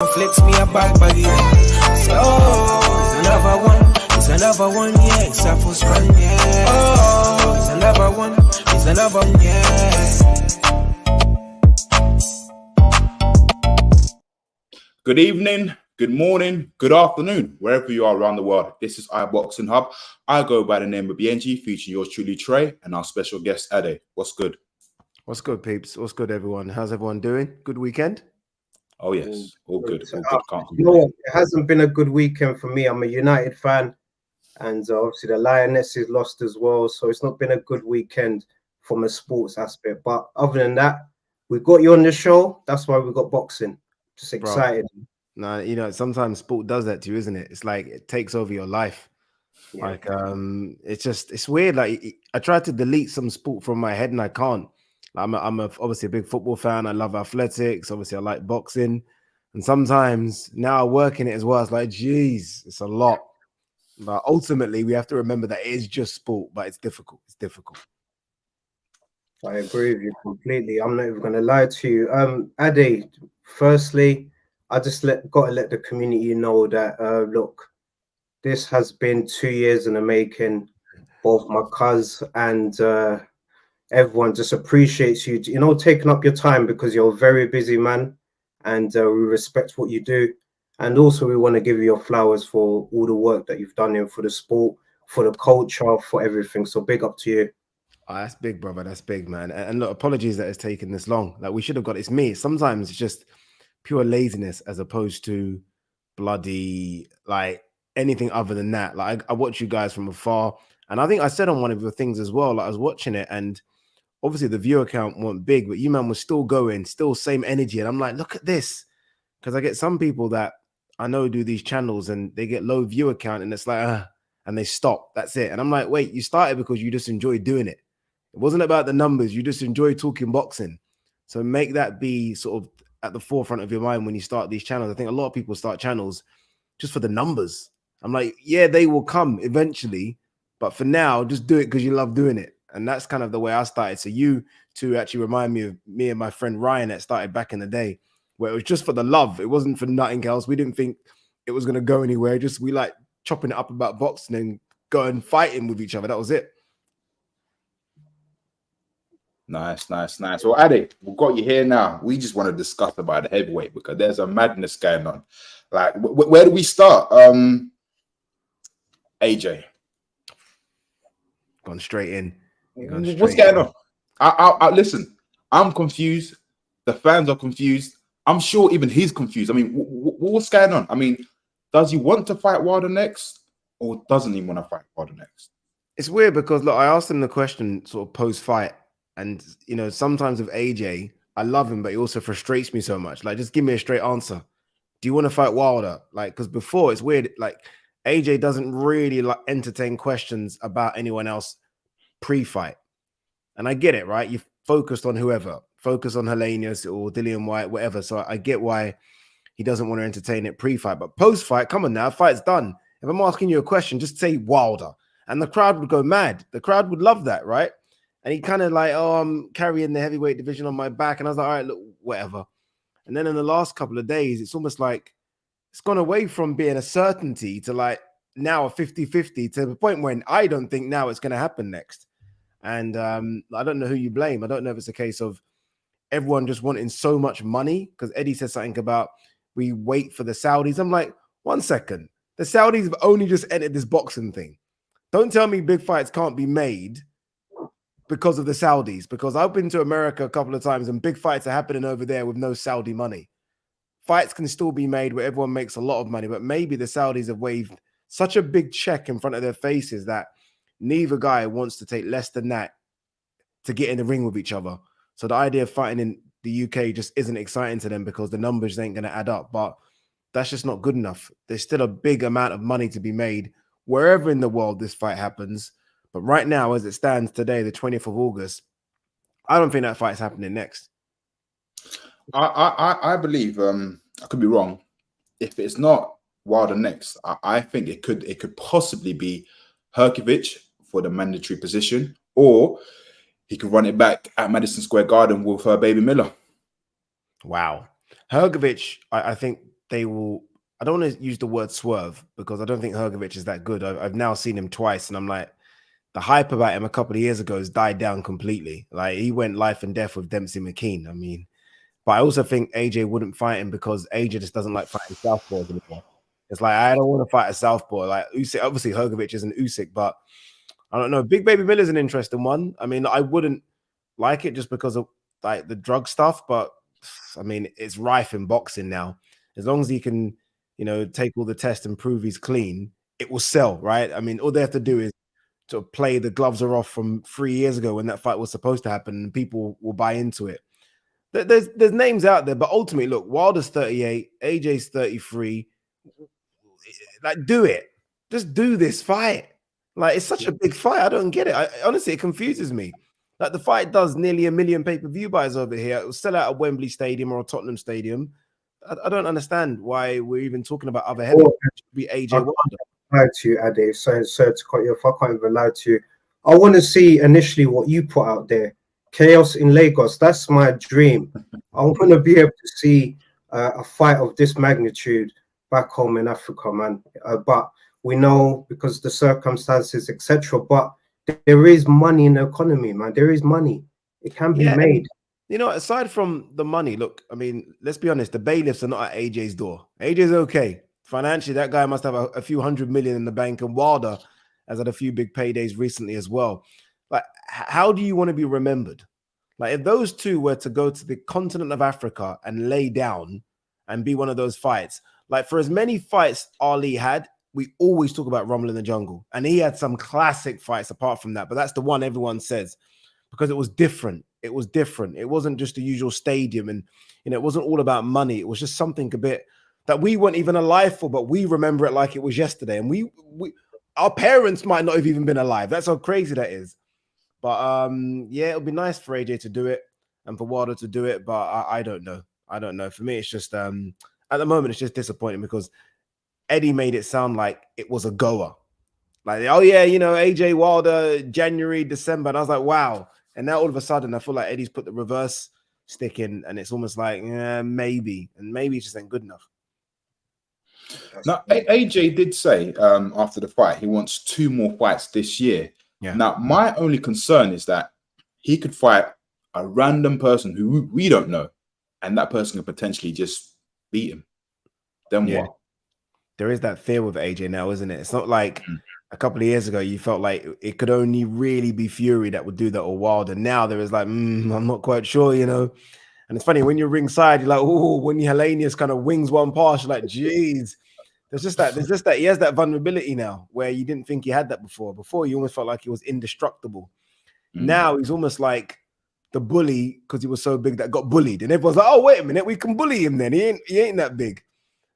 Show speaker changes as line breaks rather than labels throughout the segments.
Flex me a back body. So it's another one, yeah. It's a first one, yeah. Oh, it's another one, yeah.
Good evening, good morning, good afternoon, wherever you are around the world. This is iBoxingHub. I go by the name of BNG, featuring yours truly, Trey, and our special guest, Ade. What's good?
What's good, peeps? What's good, everyone? How's everyone doing? Good weekend?
Oh, yes. All good. All good. Can't
You know what? It hasn't been a good weekend for me. I'm a United fan, and obviously the Lionesses lost as well. So it's not been a good weekend from a sports aspect. But other than that, we got you on the show. That's why we got boxing. Just excited.
Nah, you know, sometimes sport does that to you, isn't it? It's like it takes over your life.
Yeah.
Like, it's weird. Like, I tried to delete some sport from my head and I can't. I'm obviously a big football fan. I love athletics. Obviously, I like boxing. And sometimes now I work in it as well. It's like, geez, it's a lot. But ultimately, we have to remember that it is just sport, but it's difficult. It's difficult.
I agree with you completely. I'm not even going to lie to you. Ade, firstly, I just got to let the community know that, look, this has been 2 years in the making. Both my cuz and everyone just appreciates you, taking up your time because you're a very busy man, and we respect what you do. And also we want to give you your flowers for all the work that you've done for the sport, for the culture, for everything. So big up to you.
Oh, that's big, brother. That's big, man. And look, apologies that it's taken this long. Like, we should have got it's me. Sometimes it's just pure laziness as opposed to bloody like anything other than that. Like, I watch you guys from afar, and I think I said on one of your things as well, like, I was watching it, and obviously the viewer count weren't big, but you man was still going, still same energy. And I'm like, look at this. Because I get some people that I know do these channels and they get low viewer count and it's like, and they stop. That's it. And I'm like, wait, you started because you just enjoy doing it. It wasn't about the numbers. You just enjoy talking boxing. So make that be sort of at the forefront of your mind when you start these channels. I think a lot of people start channels just for the numbers. I'm like, yeah, they will come eventually, but for now, just do it because you love doing it. And that's kind of the way I started. So you two actually remind me of me and my friend Ryan that started back in the day, where it was just for the love. It wasn't for nothing else. We didn't think it was going to go anywhere. Just we like chopping it up about boxing and going fighting with each other. That was it.
Nice. Well, Ade, we've got you here now. We just want to discuss about the heavyweight because there's a madness going on. Like, where do we start? AJ.
Gone straight in.
What's going on? I listen, I'm confused. The fans are confused. I'm sure even he's confused. I mean, what's going on? I mean, does he want to fight Wilder next, or doesn't he want to fight Wilder next?
It's weird because, look, I asked him the question sort of post-fight, and, you know, sometimes with AJ, I love him, but he also frustrates me so much. Like, just give me a straight answer. Do you want to fight Wilder? Like, because before, it's weird. Like, AJ doesn't really like entertain questions about anyone else pre-fight. And I get it, right? You focused on whoever. Focus on Helenius or Dillian Whyte, whatever. So I get why he doesn't want to entertain it pre-fight. But post-fight, come on now, fight's done. If I'm asking you a question, just say Wilder. And the crowd would go mad. The crowd would love that, right? And he kind of like, oh, I'm carrying the heavyweight division on my back. And I was like, all right, look, whatever. And then in the last couple of days, it's almost like it's gone away from being a certainty to like now a 50-50 to the point when I don't think now it's going to happen next. And I don't know who you blame. I don't know if it's a case of everyone just wanting so much money, because Eddie said something about we wait for the Saudis. I'm like, 1 second. The Saudis have only just entered this boxing thing. Don't tell me big fights can't be made because of the Saudis, because I've been to America a couple of times and big fights are happening over there with no Saudi money. Fights can still be made where everyone makes a lot of money, but maybe the Saudis have waved such a big check in front of their faces that neither guy wants to take less than that to get in the ring with each other. So the idea of fighting in the UK just isn't exciting to them because the numbers ain't going to add up. But that's just not good enough. There's still a big amount of money to be made wherever in the world this fight happens. But right now, as it stands today, the 20th of August, I don't think that fight's happening next.
I believe, I could be wrong. If it's not Wilder next, I think it could possibly be Hrgović for the mandatory position, or he could run it back at Madison Square Garden with Baby Miller.
Wow. Hrgović, I think they will. I don't want to use the word swerve because I don't think Hrgovic is that good. I've now seen him twice, and I'm like, the hype about him a couple of years ago has died down completely. Like he went life and death with Dempsey McKean. I mean, but I also think AJ wouldn't fight him because AJ just doesn't like fighting southpaws anymore. It's like I don't want to fight a southpaw. Like Usyk, obviously Hrgovic isn't Usyk, but I don't know. Big Baby Miller's an interesting one. I mean, I wouldn't like it just because of like the drug stuff, but I mean, it's rife in boxing now. As long as he can, take all the tests and prove he's clean, it will sell, right? I mean, all they have to do is to play the gloves are off from 3 years ago when that fight was supposed to happen, and people will buy into it. There's names out there, but ultimately, look, Wilder's 38, AJ's 33. Like, do it. Just do this fight. Like, it's such a big fight. I don't get it. Honestly, it confuses me. Like, the fight does nearly 1 million pay-per-view buys over here. It will sell out at Wembley Stadium or Tottenham Stadium. I don't understand why we're even talking about other heavyweights. It should be AJ Wilder.
Lie to you, Ade. So to cut you off, I can't even lie to you. I want to see initially what you put out there. Chaos in Lagos. That's my dream. I want to be able to see a fight of this magnitude back home in Africa, man. But we know because the circumstances, etc. But there is money in the economy, man. There is money. It can be made.
Aside from the money, look, I mean, let's be honest, the bailiffs are not at AJ's door. AJ's okay. Financially, that guy must have a few $100 million in the bank, and Wilder has had a few big paydays recently as well. Like, how do you want to be remembered? Like, if those two were to go to the continent of Africa and lay down and be one of those fights, like for as many fights Ali had, we always talk about Rumble in the Jungle. And he had some classic fights apart from that, but that's the one everyone says because it was different. It was different. It wasn't just the usual stadium, and it wasn't all about money. It was just something a bit that we weren't even alive for, but we remember it like it was yesterday. And we our parents might not have even been alive. That's how crazy that is. But yeah, it'll be nice for AJ to do it and for Wilder to do it, but I don't know. I don't know. For me, it's just at the moment it's just disappointing because Eddie made it sound like it was a goer. Like, oh yeah, AJ Wilder, January, December. And I was like, wow. And now all of a sudden I feel like Eddie's put the reverse stick in, and it's almost like, maybe. And maybe it just ain't good enough.
Now, AJ did say after the fight he wants 2 more fights this year.
Yeah.
Now, my only concern is that he could fight a random person who we don't know, and that person could potentially just beat him. Then what?
There is that fear with AJ now, isn't it? It's not like a couple of years ago you felt like it could only really be Fury that would do that, or Wilder. Now there is like, I'm not quite sure, And it's funny when you're ringside, you're like, oh, when Hellenius kind of wings one pass, you're like, geez. There's just that he has that vulnerability now where you didn't think he had that before. Before you almost felt like he was indestructible. Now he's almost like the bully because he was so big that got bullied, and everyone's like, oh, wait a minute, we can bully him then. He ain't that big.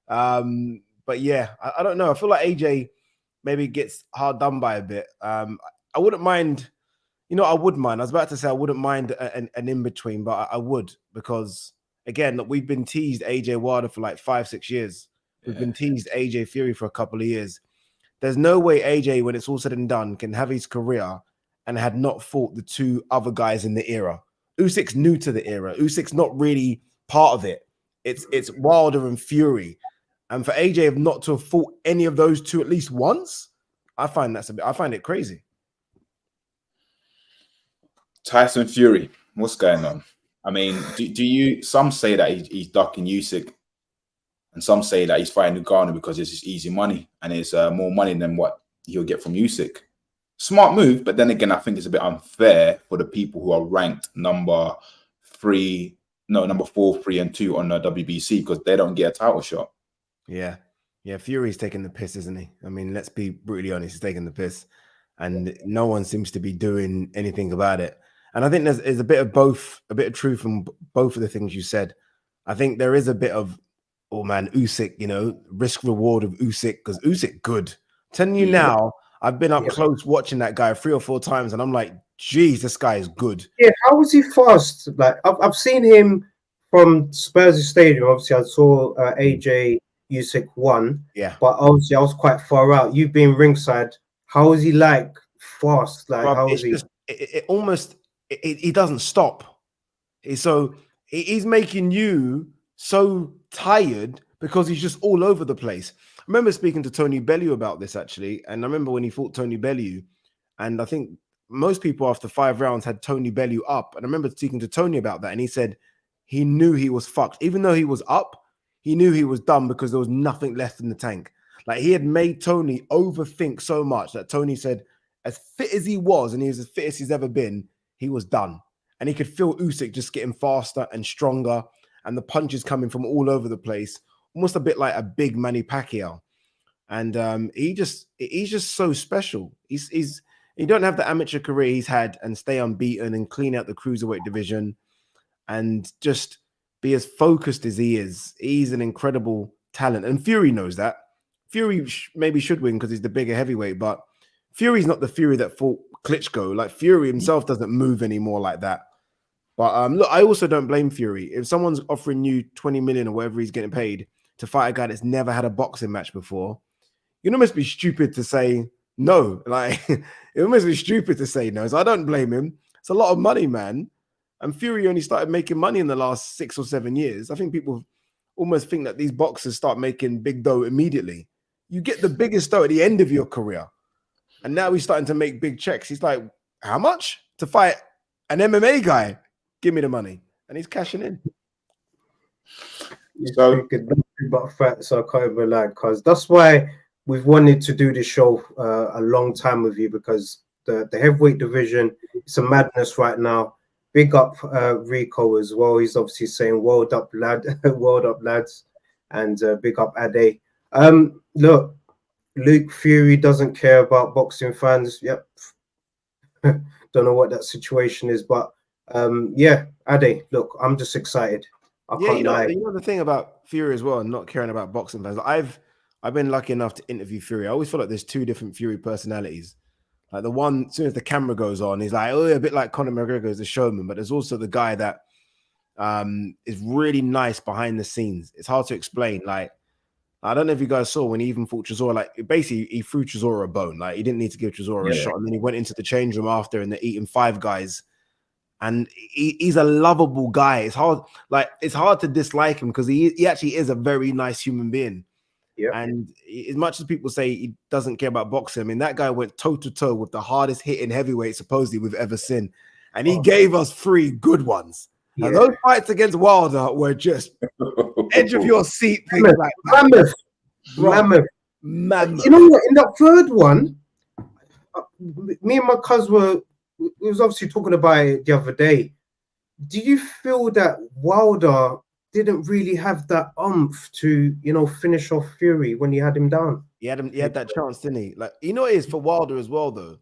But yeah, I don't know. I feel like AJ maybe gets hard done by a bit. I wouldn't mind, I would mind. I was about to say I wouldn't mind an in-between, but I would, because again, we've been teased AJ Wilder for like 5-6 years. We've been teased AJ Fury for a couple of years. There's no way AJ, when it's all said and done, can have his career and had not fought the 2 other guys in the era. Usyk's new to the era. Usyk's not really part of it. It's Wilder and Fury. And for AJ not to have fought any of those 2 at least once, I find it crazy.
Tyson Fury, what's going on? I mean, some say that he's ducking Usyk, and some say that he's fighting Ngannou because it's just easy money and it's more money than what he'll get from Usyk. Smart move, but then again, I think it's a bit unfair for the people who are ranked number 4, 3, and 2 on the WBC because they don't get a title shot.
Yeah. Fury's taking the piss, isn't he? I mean, let's be brutally honest. He's taking the piss, and no one seems to be doing anything about it. And I think there's a bit of truth in both of the things you said. I think there is a bit of, oh man, Usyk, risk reward of Usyk, because Usyk good. I'm telling you now, I've been up close watching that guy 3 or 4 times, and I'm like, geez, this guy is good.
Yeah, how was he fast? Like I've seen him from Spurs Stadium. Obviously, I saw AJ Usyk won.
Yeah,
but obviously I was quite far out. You've been ringside. How is he like fast? Like how is he?
He doesn't stop. So he's making you so tired because he's just all over the place. I remember speaking to Tony Bellew about this actually, and I remember when he fought Tony Bellew, and I think most people after 5 rounds had Tony Bellew up, and I remember speaking to Tony about that, and he said he knew he was fucked. Even though he was up, he knew he was done because there was nothing left in the tank. Like, he had made Tony overthink so much that Tony said, as fit as he was, and he was as fit as he's ever been, he was done. And he could feel Usyk just getting faster and stronger, and the punches coming from all over the place, almost a bit like a big Manny Pacquiao. And he's just so special. He don't have the amateur career he's had and stay unbeaten and clean out the cruiserweight division and just be as focused as he is. He's an incredible talent, and Fury knows that. Fury maybe should win because he's the bigger heavyweight, but Fury's not the Fury that fought Klitschko. Like, Fury himself doesn't move anymore like that. But look, I also don't blame Fury. If someone's offering you 20 million or whatever he's getting paid to fight a guy that's never had a boxing match before, you'd almost be stupid to say no. Like, it almost be stupid to say no. So I don't blame him. It's a lot of money, man. And Fury only started making money in the last 6 or 7 years. I think people almost think that these boxers start making big dough immediately. You get the biggest dough at the end of your career. And now he's starting to make big checks. He's like, how much? To fight an MMA guy? Give me the money. And he's cashing in.
So but facts, so I can't even lie, because that's why we've wanted to do this show a long time with you, because the heavyweight division, it's a madness right now. Big up Rico as well. He's obviously saying world up lad, world up lads, and big up Ade. Look, Luke Fury doesn't care about boxing fans. Yep. Don't know what that situation is, but yeah, Ade, look, I'm just excited. I can't lie.
You know the thing about Fury as well, and not caring about boxing fans. I've been lucky enough to interview Fury. I always feel like there's 2 different Fury personalities. Like, the one, as soon as the camera goes on, he's like, oh, a bit like Conor McGregor is a showman, but there's also the guy that is really nice behind the scenes. It's hard to explain. Like, I don't know if you guys saw when he even fought Chisora, like, basically he threw Chisora a bone. Like, he didn't need to give Chisora a shot. And then he went into the change room after and they're eating Five Guys. And he's a lovable guy. It's hard to dislike him because he actually is a very nice human being. Yep. And as much as people say he doesn't care about boxing, I mean, that guy went toe-to-toe with the hardest hitting heavyweight supposedly we've ever seen. And he gave us 3 good ones. Yeah. And those fights against Wilder were just edge of your seat things like that. Mammoth.
You know what? In that third one, me and my cousin we was obviously talking about it the other day. Do you feel that Wilder didn't really have that oomph to, finish off Fury when he had him down?
He had that chance, didn't he? Like, you know, it is for Wilder as well, though.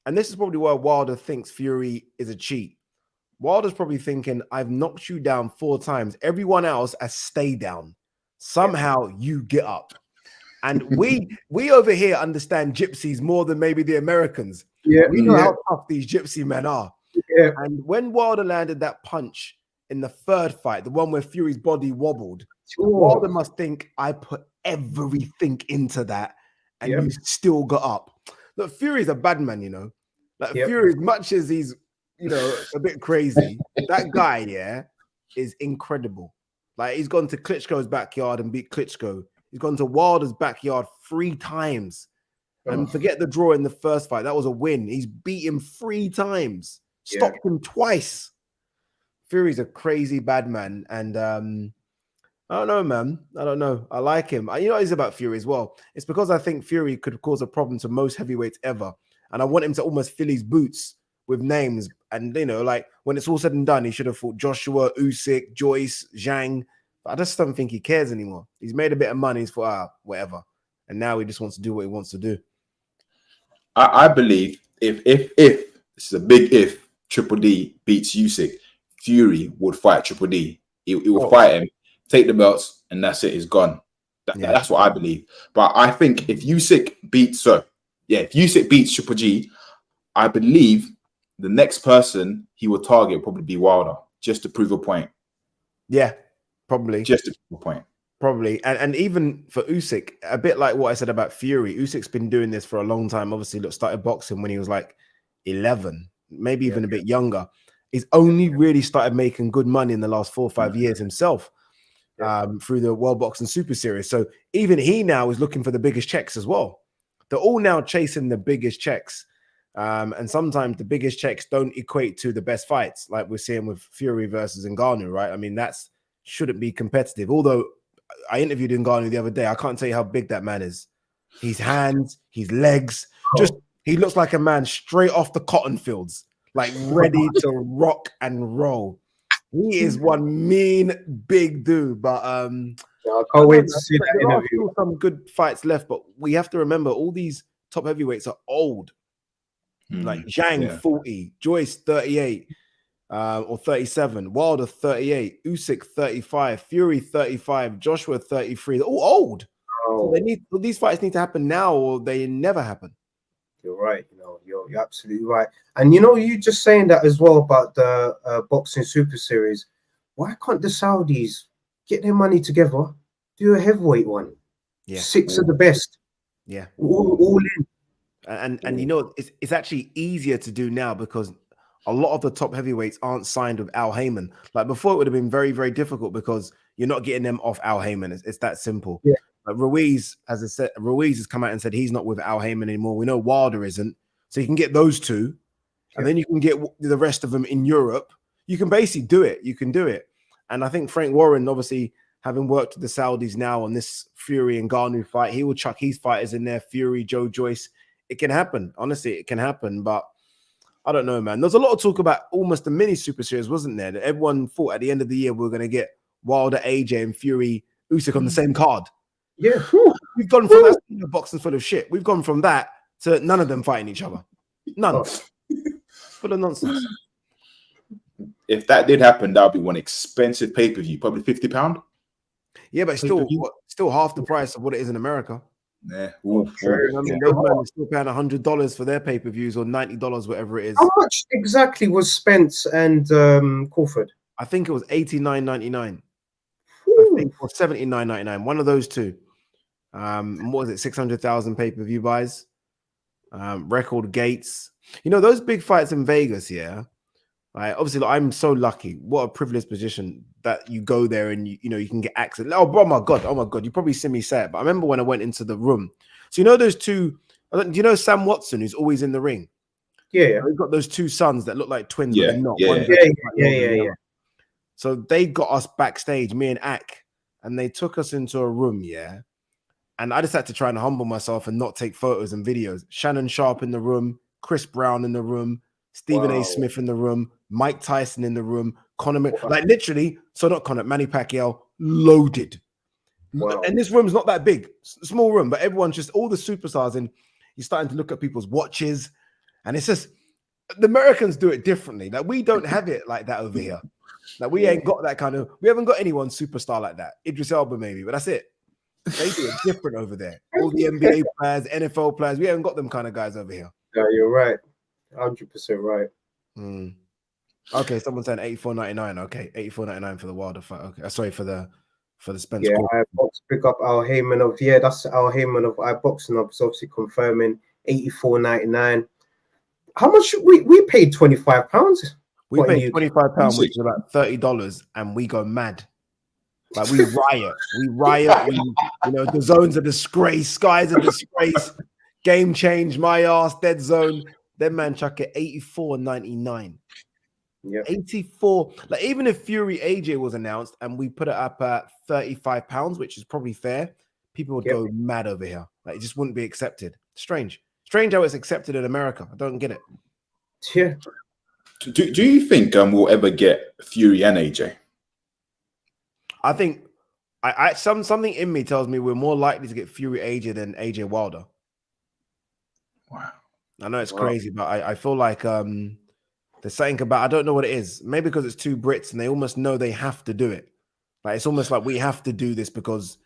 And this is probably why Wilder thinks Fury is a cheat. Wilder's probably thinking, I've knocked you down 4 times. Everyone else has stayed down. Somehow you get up. And we over here understand gypsies more than maybe the Americans. Yeah, we know how tough these gypsy men are. Yeah. And when Wilder landed that punch in the 3rd fight, the one where Fury's body wobbled, Wilder must think, I put everything into that and you still got up. Look, Fury's a bad man, Like, Fury, as much as he's, a bit crazy, that guy, is incredible. Like, he's gone to Klitschko's backyard and beat Klitschko. He's gone to Wilder's backyard 3 times. And forget the draw in the 1st fight. That was a win. He's beat him 3 times. Stopped him twice. Fury's a crazy bad man. And I don't know, man. I don't know. I like him. You know what it is about Fury as well? It's because I think Fury could cause a problem to most heavyweights ever. And I want him to almost fill his boots with names. And, like, when it's all said and done, he should have fought Joshua, Usyk, Joyce, Zhang. But I just don't think he cares anymore. He's made a bit of money. He's for whatever. And now he just wants to do what he wants to do.
I believe if this is a big if, Triple D beats Usyk, Fury would fight Triple D. He will fight him, take the belts, and that's it. He's gone. That's what I believe. But I think if Usyk beats Triple G, I believe the next person he will target will probably be Wilder, just to prove a point.
Yeah, probably.
Just to prove a point.
Probably. And even for Usyk, a bit like what I said about Fury, Usyk's been doing this for a long time. Obviously, started boxing when he was like 11, maybe even a bit younger. He's only really started making good money in the last 4 or 5 years himself. through the World Boxing Super Series. So even he now is looking for the biggest checks as well. They're all now chasing the biggest checks. And sometimes the biggest checks don't equate to the best fights, like we're seeing with Fury versus Ngannou, right? I mean, that's shouldn't be competitive. Although I interviewed Ngannou the other day, I can't tell you how big that man is. His hands, his legs, just he looks like a man straight off the cotton fields, like ready to rock and roll. He is one mean big dude, but
I can't wait to see that
there are
interview.
still some good fights left, but we have to remember all these top heavyweights are old. Like Zhang 40, Joyce 38 or 37, Wilder 38, Usyk 35, Fury 35, Joshua 33. They're all old. So these fights need to happen now, or they never happen.
You're right. You're absolutely right. And you just saying that as well about the boxing super series. Why can't the Saudis get their money together, do a heavyweight one? Yeah, 6 of the best.
Yeah,
all in.
And it's actually easier to do now because a lot of the top heavyweights aren't signed with Al Heyman. Like before, it would have been very, very difficult because you're not getting them off Al Heyman. It's that simple.
Yeah.
Like Ruiz has come out and said he's not with Al Heyman anymore. We know Wilder isn't. So you can get those two, and then you can get the rest of them in Europe. You can basically do it. You can do it. And I think Frank Warren, obviously, having worked with the Saudis now on this Fury and Ngannou fight, he will chuck his fighters in there. Fury, Joe Joyce. It can happen. Honestly, it can happen. But I don't know, man. There's a lot of talk about almost a mini super series, wasn't there? That everyone thought at the end of the year we were going to get Wilder, AJ, and Fury, Usyk on the same card.
Yeah.
We've gone from that boxing full of shit. We've gone from that to none of them fighting each other. None. Full of nonsense.
If that did happen, that would be one expensive pay-per-view, probably £50.
Yeah, but still half the price of what it is in America.
Yeah.
I mean, those men are still paying $100 for their pay-per-views or $90, whatever it is.
How much exactly was Spence and Crawford?
I think it was $89.99. I think or $79.99. One of those two. What was it? 600,000 pay-per-view buys. Record gates. Those big fights in Vegas. Yeah. Obviously, I'm so lucky. What a privileged position that you go there and you can get access. Oh my god! You probably see me say it, but I remember when I went into the room. So those two. Do you know Sam Watson, who's always in the ring?
Yeah.
We've got those two sons that look like twins,
yeah,
but they're not.
Yeah.
So they got us backstage, me and Ak, and they took us into a room. Yeah. And I just had to try and humble myself and not take photos and videos. Shannon Sharp in the room, Chris Brown in the room, Stephen A. Smith in the room, Mike Tyson in the room, Manny Pacquiao loaded. Wow. And this room's not that big, small room, but everyone's just all the superstars, and you're starting to look at people's watches, and it's just the Americans do it differently. Like we don't have it like that over here. Like we ain't got that we haven't got anyone superstar like that. Idris Elba maybe, but that's it. They do it different over there. All the NBA players, NFL players, we haven't got them kind of guys over here.
Yeah, you're right. 100% right.
Okay, someone saying $84.99. Okay, $84.99 for the Wilder fight. Okay, sorry for the Spence.
Yeah, iBox pick up Al Heyman of that's Al Heyman of iBoxingHub. It's obviously confirming $84.99. How much we paid? £25.
We paid £25, which is about $30, and we go mad. Like we riot. The zone's a disgrace. Sky's a disgrace. Game change, my ass, dead zone. Then man chuck it $84.99.
Yeah,
84. Like even if Fury AJ was announced and we put it up at £35, which is probably fair, people would go mad over here. Like it just wouldn't be accepted. Strange how it's accepted in America. I don't get it.
Yeah.
Do you think we'll ever get Fury and AJ?
I think something in me tells me we're more likely to get Fury AJ than AJ Wilder.
Wow.
I know it's crazy, but I feel like there's something about, I don't know what it is. Maybe because it's two Brits and they almost know they have to do it. Like it's almost like we have to do this because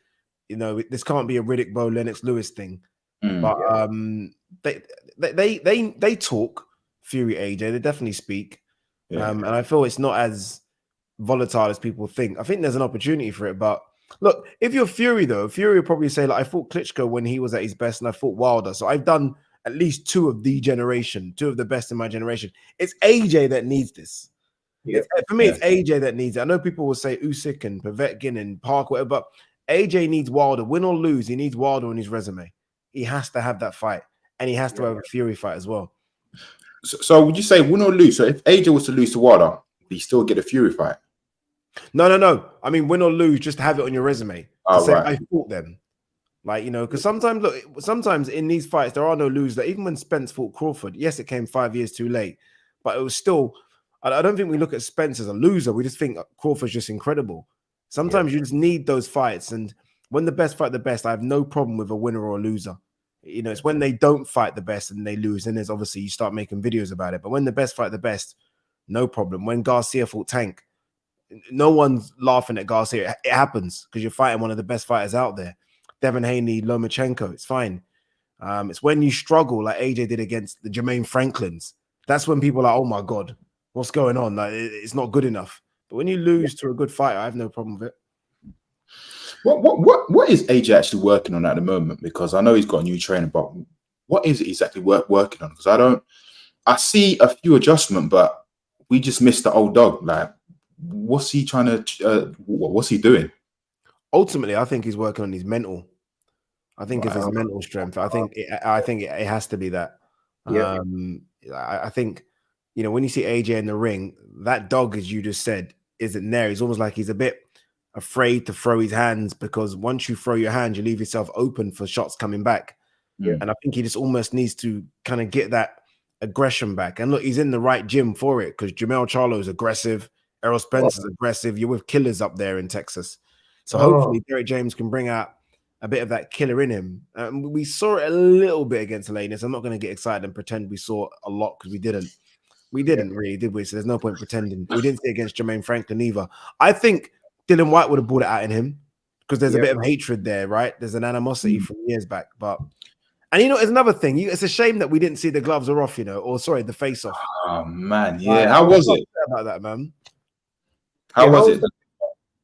this can't be a Riddick Bowe Lennox Lewis thing. But they talk Fury AJ. They definitely speak. And I feel it's not as volatile as people think. I think there's an opportunity for it, but look, if you're Fury though, Fury will probably say like I fought Klitschko when he was at his best and I fought Wilder, so I've done at least two of the best in my generation. It's AJ that needs this.
Yeah.
For me, it's AJ that needs it. I know people will say Usyk and Povetkin and Park, whatever, but AJ needs Wilder. Win or lose, he needs Wilder on his resume. He has to have that fight, and he has to have a Fury fight as well.
So would you say win or lose? So if AJ was to lose to Wilder, he still get a Fury fight?
No. I mean, win or lose, just have it on your resume.
Oh,
say,
right.
I fought them. Like, you know, because sometimes in these fights, there are no losers. Like, even when Spence fought Crawford, yes, it came 5 years too late, but it was still, I don't think we look at Spence as a loser. We just think Crawford's just incredible. Sometimes you just need those fights. And when the best fight the best, I have no problem with a winner or a loser. You know, it's when they don't fight the best and they lose. And there's obviously you start making videos about it. But when the best fight the best, no problem. When Garcia fought Tank, no one's laughing at Garcia. It happens because you're fighting one of the best fighters out there. Devin Haney, Lomachenko, it's fine. It's when you struggle like AJ did against the Jermaine Franklins. That's when people are like, oh my God, what's going on? Like, it's not good enough. But when you lose to a good fighter, I have no problem with it.
What is AJ actually working on at the moment? Because I know he's got a new trainer, but what is it exactly working on? Because I see a few adjustments, but we just missed the old dog. Like, what's he trying to? What's he doing?
Ultimately, I think he's working on his mental. I think it's his mental strength. I think it has to be that.
Yeah.
I think, you know, when you see AJ in the ring, that dog, as you just said, isn't there. He's almost like he's a bit afraid to throw his hands, because once you throw your hand, you leave yourself open for shots coming back.
Yeah.
And I think he just almost needs to kind of get that aggression back. And look, he's in the right gym for it, because Jamel Charlo's aggressive, Errol Spencer's aggressive. You're with killers up there in Texas. So hopefully Derek James can bring out a bit of that killer in him. We saw it a little bit against Lanus. I'm not going to get excited and pretend we saw a lot, because we didn't. We didn't really, did we? So there's no point pretending. We didn't see it against Jermaine Franklin either. I think Dylan Whyte would have brought it out in him, because there's a bit of hatred there, right? There's an animosity from years back. And you know, it's another thing. It's a shame that we didn't see the gloves are off, you know, or sorry, the face off.
Oh man, yeah. How was it?
About that, man.
How was it?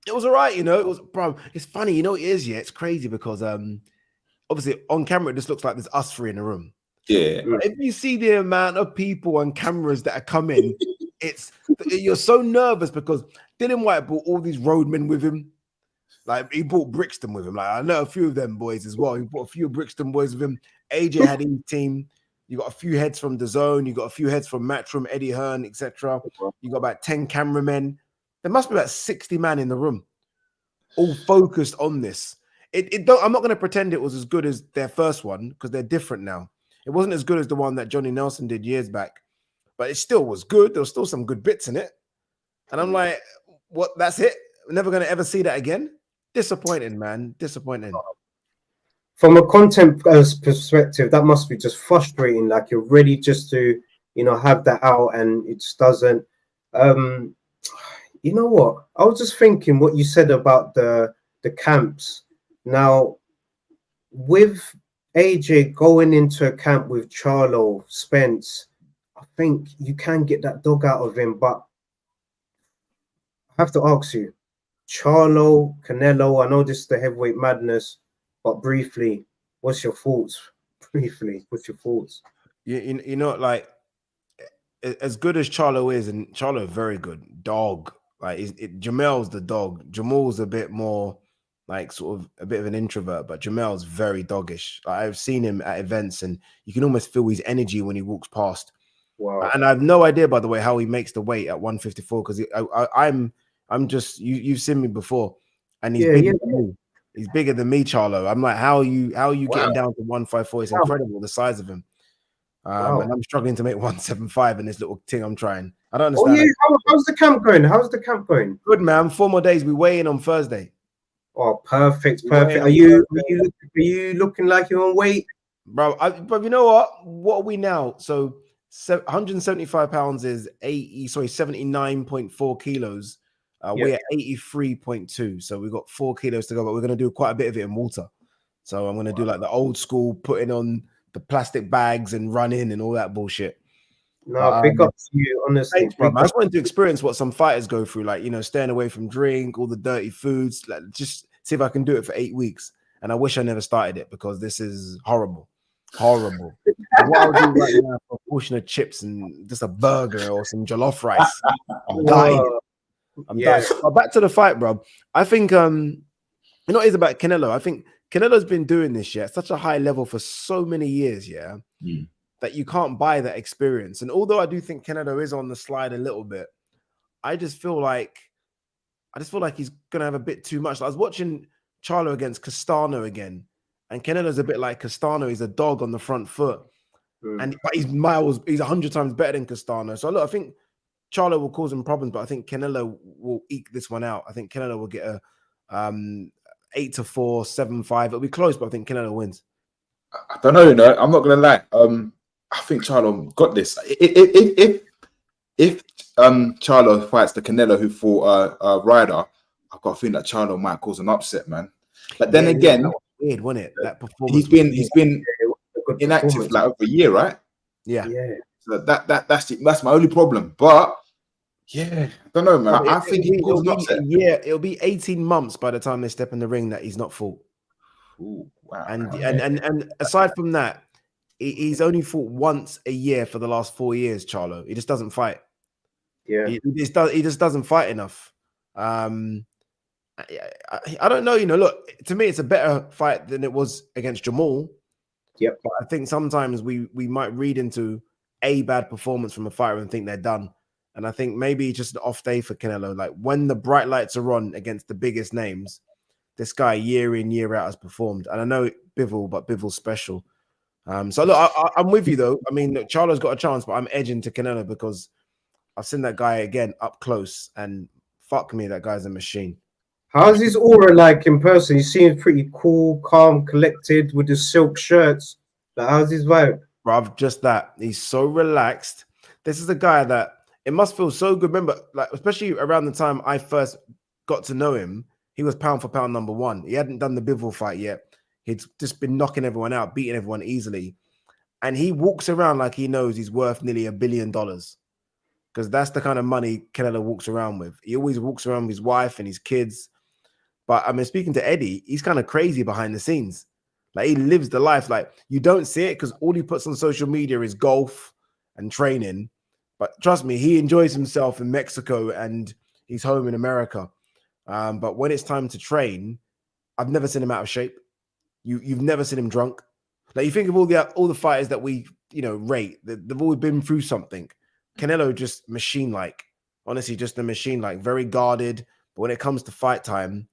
It was all right, you know. It was, bro. It's funny, you know. It is, yeah. It's crazy because obviously on camera it just looks like there's us three in the room.
Yeah.
But if you see the amount of people and cameras that are coming, you're so nervous, because Dylan Whyte brought all these roadmen with him. Like, he brought Brixton with him. Like, I know a few of them boys as well. He brought a few Brixton boys with him. AJ had his team. You got a few heads from The Zone. You got a few heads from Matchroom, Eddie Hearn, etc. You got about 10 cameramen. There must be about 60 man in the room, all focused on this. I'm not going to pretend it was as good as their first one, because they're different now. It wasn't as good as the one that Johnny Nelson did years back, but it still was good. There was still some good bits in it. And I'm like, what? That's it? We're never going to ever see that again? Disappointing, man. Disappointing.
From a content perspective, that must be just frustrating. Like, you're ready just to, you know, have that out, and it just doesn't. You know what? I was just thinking what you said about the camps. Now, with AJ going into a camp with Charlo, Spence, I think you can get that dog out of him. But I have to ask you, Charlo, Canelo, I know this is the heavyweight madness, but briefly, what's your thoughts? Briefly, what's your thoughts?
You know, like, as good as Charlo is, and Charlo is very good, dog. Like, Jamel's the dog. Jamal's a bit more like sort of a bit of an introvert, but Jamel's very doggish. Like, I've seen him at events, and you can almost feel his energy when he walks past.
Wow.
And I have no idea, by the way, how he makes the weight at 154, because I'm just, you've seen me before, and he's bigger than me. He's bigger than me, Charlo. I'm like, how are you getting down to 154? It's incredible, the size of him. And I'm struggling to make 175 in this little thing I'm trying. I don't understand.
Oh, yeah. How's the camp going? How's the camp going?
Good, man. 4 more days. We weigh in on Thursday.
Oh, perfect. Are you looking like you're on weight?
Bro, but you know what? What are we now? So 175 pounds is 79.4 kilos. We're at 83.2. So we've got 4 kilos to go, but we're going to do quite a bit of it in water. So I'm going to do like the old school, putting on the plastic bags and run in and all that bullshit.
No, big up to you, honestly.
Thanks, bro. I just wanted to experience what some fighters go through, like, you know, staying away from drink, all the dirty foods, like, just see if I can do it for 8 weeks. And I wish I never started it, because this is horrible. Horrible. What I'll do right now for a portion of chips and just a burger or some jollof rice. I'm dying. I'm dying. But back to the fight, bro. I think you know what it is about Canelo. I think Canelo's been doing this at such a high level for so many years, that you can't buy that experience. And although I do think Canelo is on the slide a little bit, I just feel like he's gonna have a bit too much. I was watching Charlo against Castano again, and Canelo's a bit like Castano. He's a dog on the front foot, but he's 100 times better than Castano. So look, I think Charlo will cause him problems, but I think Canelo will eke this one out. I think Canelo will get a 8-4, 7-5. It'll be close, but I think Canelo wins.
I don't know. No, I'm not gonna lie. I think Charlo got this. If Charlo fights the Canelo who fought Ryder, I've got a feeling that Charlo might cause an upset, man. But then again,
that was weird, wasn't it? That performance.
He's been inactive for like over a year, right?
Yeah.
So that's my only problem. But yeah, I don't know, man. I think he caused an upset.
Yeah, it'll be 18 months by the time they step in the ring that he's not fought.
Ooh, wow.
And aside from that, he's only fought once a year for the last 4 years, Charlo. He just doesn't fight.
Yeah.
He just doesn't fight enough. I don't know, look, to me, it's a better fight than it was against Jamal.
Yep.
But I think sometimes we might read into a bad performance from a fighter and think they're done. And I think maybe just an off day for Canelo. Like when the bright lights are on against the biggest names, this guy year in, year out has performed. And I know Bivol, but Bivol's special. So look, I'm with you though. I mean, look, Charlo's got a chance, but I'm edging to Canelo because I've seen that guy again up close, and fuck me, that guy's a machine.
How's his aura like in person? He seems pretty cool, calm, collected with his silk shirts. Like, how's his vibe?
Bruv, just that. He's so relaxed. This is a guy that it must feel so good. Remember, like, especially around the time I first got to know him, he was pound for pound #1. He hadn't done the Bivol fight yet. He'd just been knocking everyone out, beating everyone easily. And he walks around like he knows he's worth nearly $1 billion. Because that's the kind of money Canelo walks around with. He always walks around with his wife and his kids. But I mean, speaking to Eddie, he's kind of crazy behind the scenes. Like, he lives the life. Like, you don't see it because all he puts on social media is golf and training. But trust me, he enjoys himself in Mexico and he's home in America. But when it's time to train, I've never seen him out of shape. You've never seen him drunk. Like, you think of all the fighters that we rate, they've always been through something. Canelo just machine-like. Honestly, just a machine-like, very guarded. But when it comes to fight time,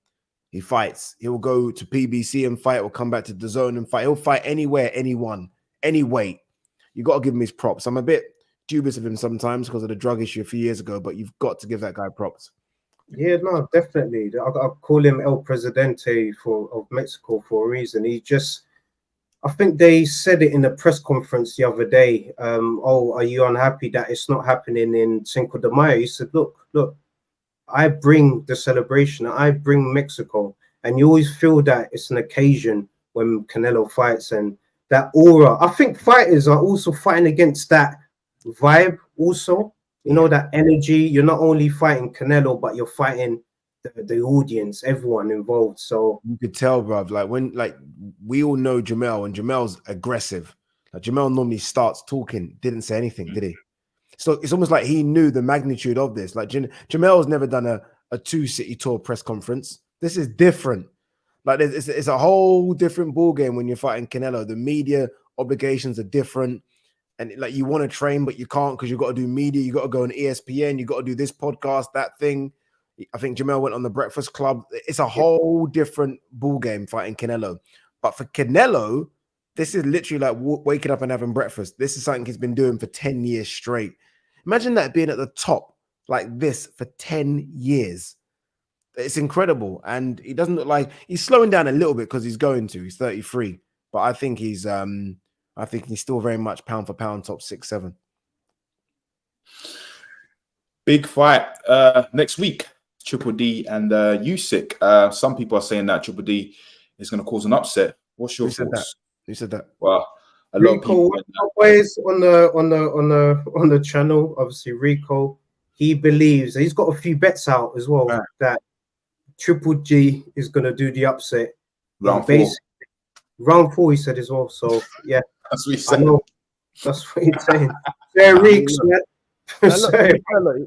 he fights. He'll go to PBC and fight, or come back to the zone and fight. He'll fight anywhere, anyone, any weight. You got to give him his props. I'm a bit dubious of him sometimes because of the drug issue a few years ago, but you've got to give that guy props.
Yeah, no, definitely. I call him El Presidente of Mexico for a reason. I think they said it in a press conference the other day. Are you unhappy that it's not happening in Cinco de Mayo? He said, look, I bring the celebration. I bring Mexico. And you always feel that it's an occasion when Canelo fights, and that aura. I think fighters are also fighting against that vibe also. That energy. You're not only fighting Canelo, but you're fighting the audience, everyone involved. So
you could tell, bruv, like we all know Jamel, and Jamel's aggressive. Like, Jamel normally starts talking, didn't say anything, did he? So it's almost like he knew the magnitude of this. Like, Jamel's never done a 2-city tour press conference. This is different. Like, it's a whole different ball game when you're fighting Canelo. The media obligations are different. And like, you want to train, but you can't because you've got to do media. You got to go on ESPN. You got to do this podcast, that thing. I think Jamel went on the Breakfast Club. It's a whole different ball game fighting Canelo. But for Canelo, this is literally like waking up and having breakfast. This is something he's been doing for 10 years straight. Imagine that, being at the top like this for 10 years. It's incredible. And he doesn't look like he's slowing down a little bit because he's 33. But I think he's still very much pound for pound top 6-7.
Big fight next week. Triple D and Usyk. Some people are saying that Triple D is going to cause an upset. What's your thoughts?
Who said that?
Well, a lot of people.
Always on the channel. Obviously, Rico. He believes he's got a few bets out as well, that Triple G is going to do the upset.
Round 4.
Round 4, he said as well. So yeah.
That's what he
I
said.
know. That's what he's saying. Fair Reeks, man.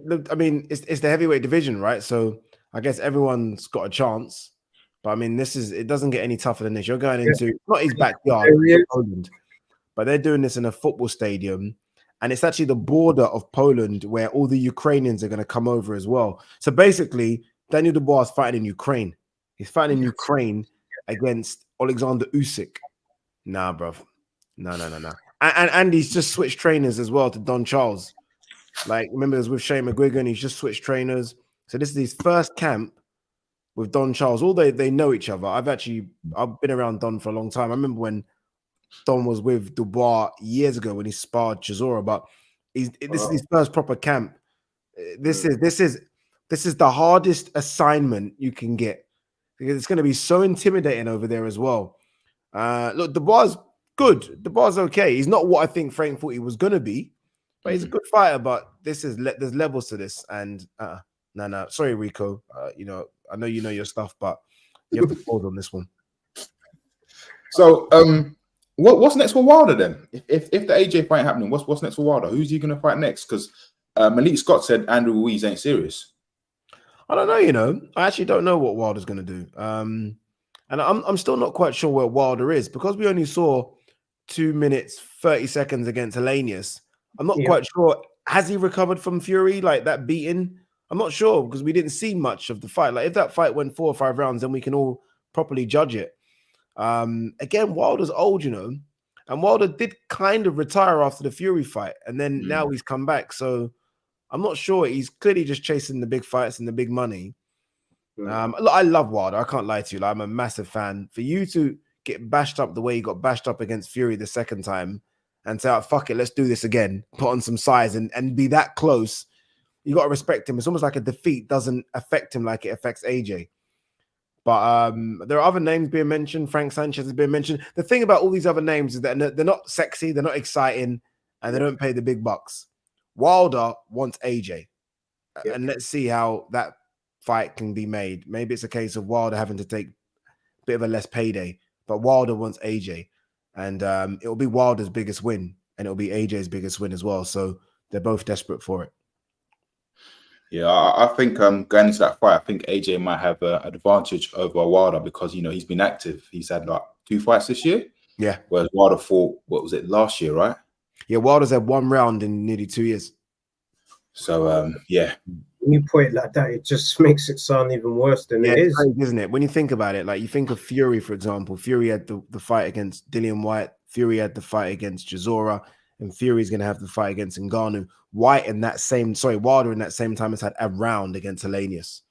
Look, I mean, it's the heavyweight division, right? So I guess everyone's got a chance. But I mean, it doesn't get any tougher than this. You're going into not his backyard, Poland, but they're doing this in a football stadium. And it's actually the border of Poland where all the Ukrainians are going to come over as well. So basically, Daniel Dubois is fighting in Ukraine. He's fighting in Ukraine against Alexander Usyk. Nah, bro. No. And he's just switched trainers as well to Don Charles. Like, remember, it was with Shane McGuigan. He's just switched trainers. So this is his first camp with Don Charles. All they know each other. I've been around Don for a long time. I remember when Don was with Dubois years ago when he sparred Chisora, but this is his first proper camp. This is the hardest assignment you can get because it's going to be so intimidating over there as well. Look, Dubois is good. Dubois is okay. He's not what I think Frank thought he was going to be, but he's a good fighter. But there's levels to this, and no. Sorry, Rico. I know you know your stuff, but you have to hold on this one.
So, what's next for Wilder then? If the AJ fight happening, what's next for Wilder? Who's he going to fight next? Because Malik Scott said Andrew Ruiz ain't serious.
I don't know. I actually don't know what Wilder's going to do. And I'm still not quite sure where Wilder is because we only saw 2 minutes 30 seconds against Helenius. I'm not quite sure. Has he recovered from Fury, like that beating? I'm not sure because we didn't see much of the fight. Like if that fight went 4 or 5 rounds, then we can all properly judge it. Again, Wilder's old, and Wilder did kind of retire after the Fury fight, and then now he's come back. So I'm not sure. He's clearly just chasing the big fights and the big money. I love Wilder. I can't lie to you. Like, I'm a massive fan. For you to get bashed up the way you got bashed up against Fury the second time and say, oh, fuck it, let's do this again, put on some size and be that close, you got to respect him. It's almost like a defeat doesn't affect him like it affects AJ. But there are other names being mentioned. Frank Sanchez has been mentioned. The thing about all these other names is that they're not sexy, they're not exciting, and they don't pay the big bucks. Wilder wants AJ. And let's see how that fight can be made. Maybe it's a case of Wilder having to take a bit of a less payday, but Wilder wants AJ. And it'll be Wilder's biggest win, and it'll be AJ's biggest win as well. So they're both desperate for it.
Yeah, I think going into that fight, I think AJ might have an advantage over Wilder because, he's been active. He's had like 2 fights this year.
Yeah.
Whereas Wilder fought, what was it, last year, right?
Yeah, Wilder's had 1 round in nearly 2 years.
So, yeah.
When you put it like that, it just makes it sound even worse than it is.
Crazy, isn't it? When you think about it, like you think of Fury, for example. Fury had the fight against Dillian Whyte. Fury had the fight against Chisora. And Fury's going to have the fight against Ngannou. Wilder in that same time has had a round against Helenius.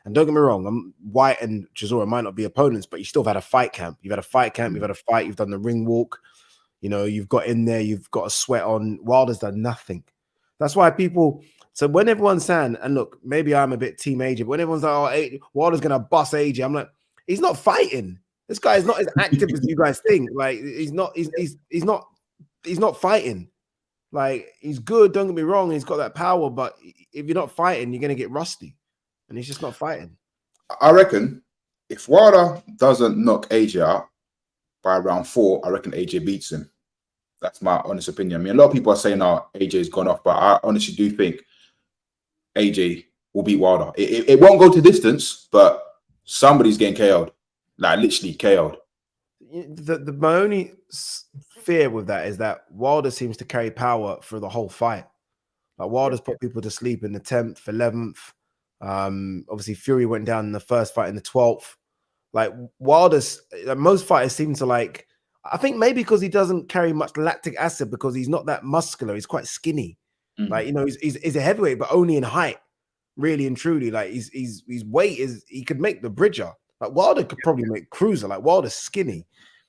And don't get me wrong, Whyte and Chisora might not be opponents, but you still have had a fight camp. You've had a fight camp, you've had a fight, you've done the ring walk. You've got in there, you've got a sweat on. Wilder's done nothing. That's why so when everyone's saying, and look, maybe I'm a bit team AJ, but when everyone's like, oh, Wilder's going to bust AJ, I'm like, he's not fighting. This guy is not as active as you guys think. Like, he's not fighting. Like, he's good, don't get me wrong, he's got that power, but if you're not fighting, you're going to get rusty. And he's just not fighting.
I reckon if Wilder doesn't knock AJ out by round 4, I reckon AJ beats him. That's my honest opinion. I mean, a lot of people are saying, oh, AJ's gone off, but I honestly do think AJ will beat Wilder. It won't go to distance, but somebody's getting KO'd. Like, literally KO'd.
My only fear with that is that Wilder seems to carry power through the whole fight. Like, Wilder's put people to sleep in the 10th, 11th. Obviously, Fury went down in the first fight in the 12th. Like, most fighters seem to like, I think maybe because he doesn't carry much lactic acid because he's not that muscular. He's quite skinny. Like, he's a heavyweight, but only in height, really and truly. Like, his weight he could make the bridger. Like, Wilder could probably make cruiser. Like, Wilder's skinny.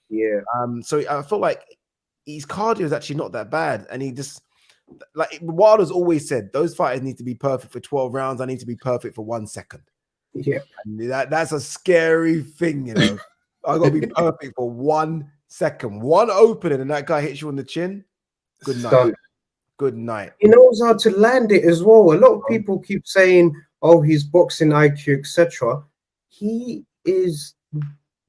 Yeah.
So I feel like his cardio is actually not that bad. And he just, like, Wilder's always said, those fighters need to be perfect for 12 rounds. I need to be perfect for 1 second.
Yeah.
And that's a scary thing, I got to be perfect for 1 second. One opening and that guy hits you on the chin. Good night.
Done.
Good night.
He knows how to land it as well. A lot of people keep saying, oh, he's boxing IQ, etc. He is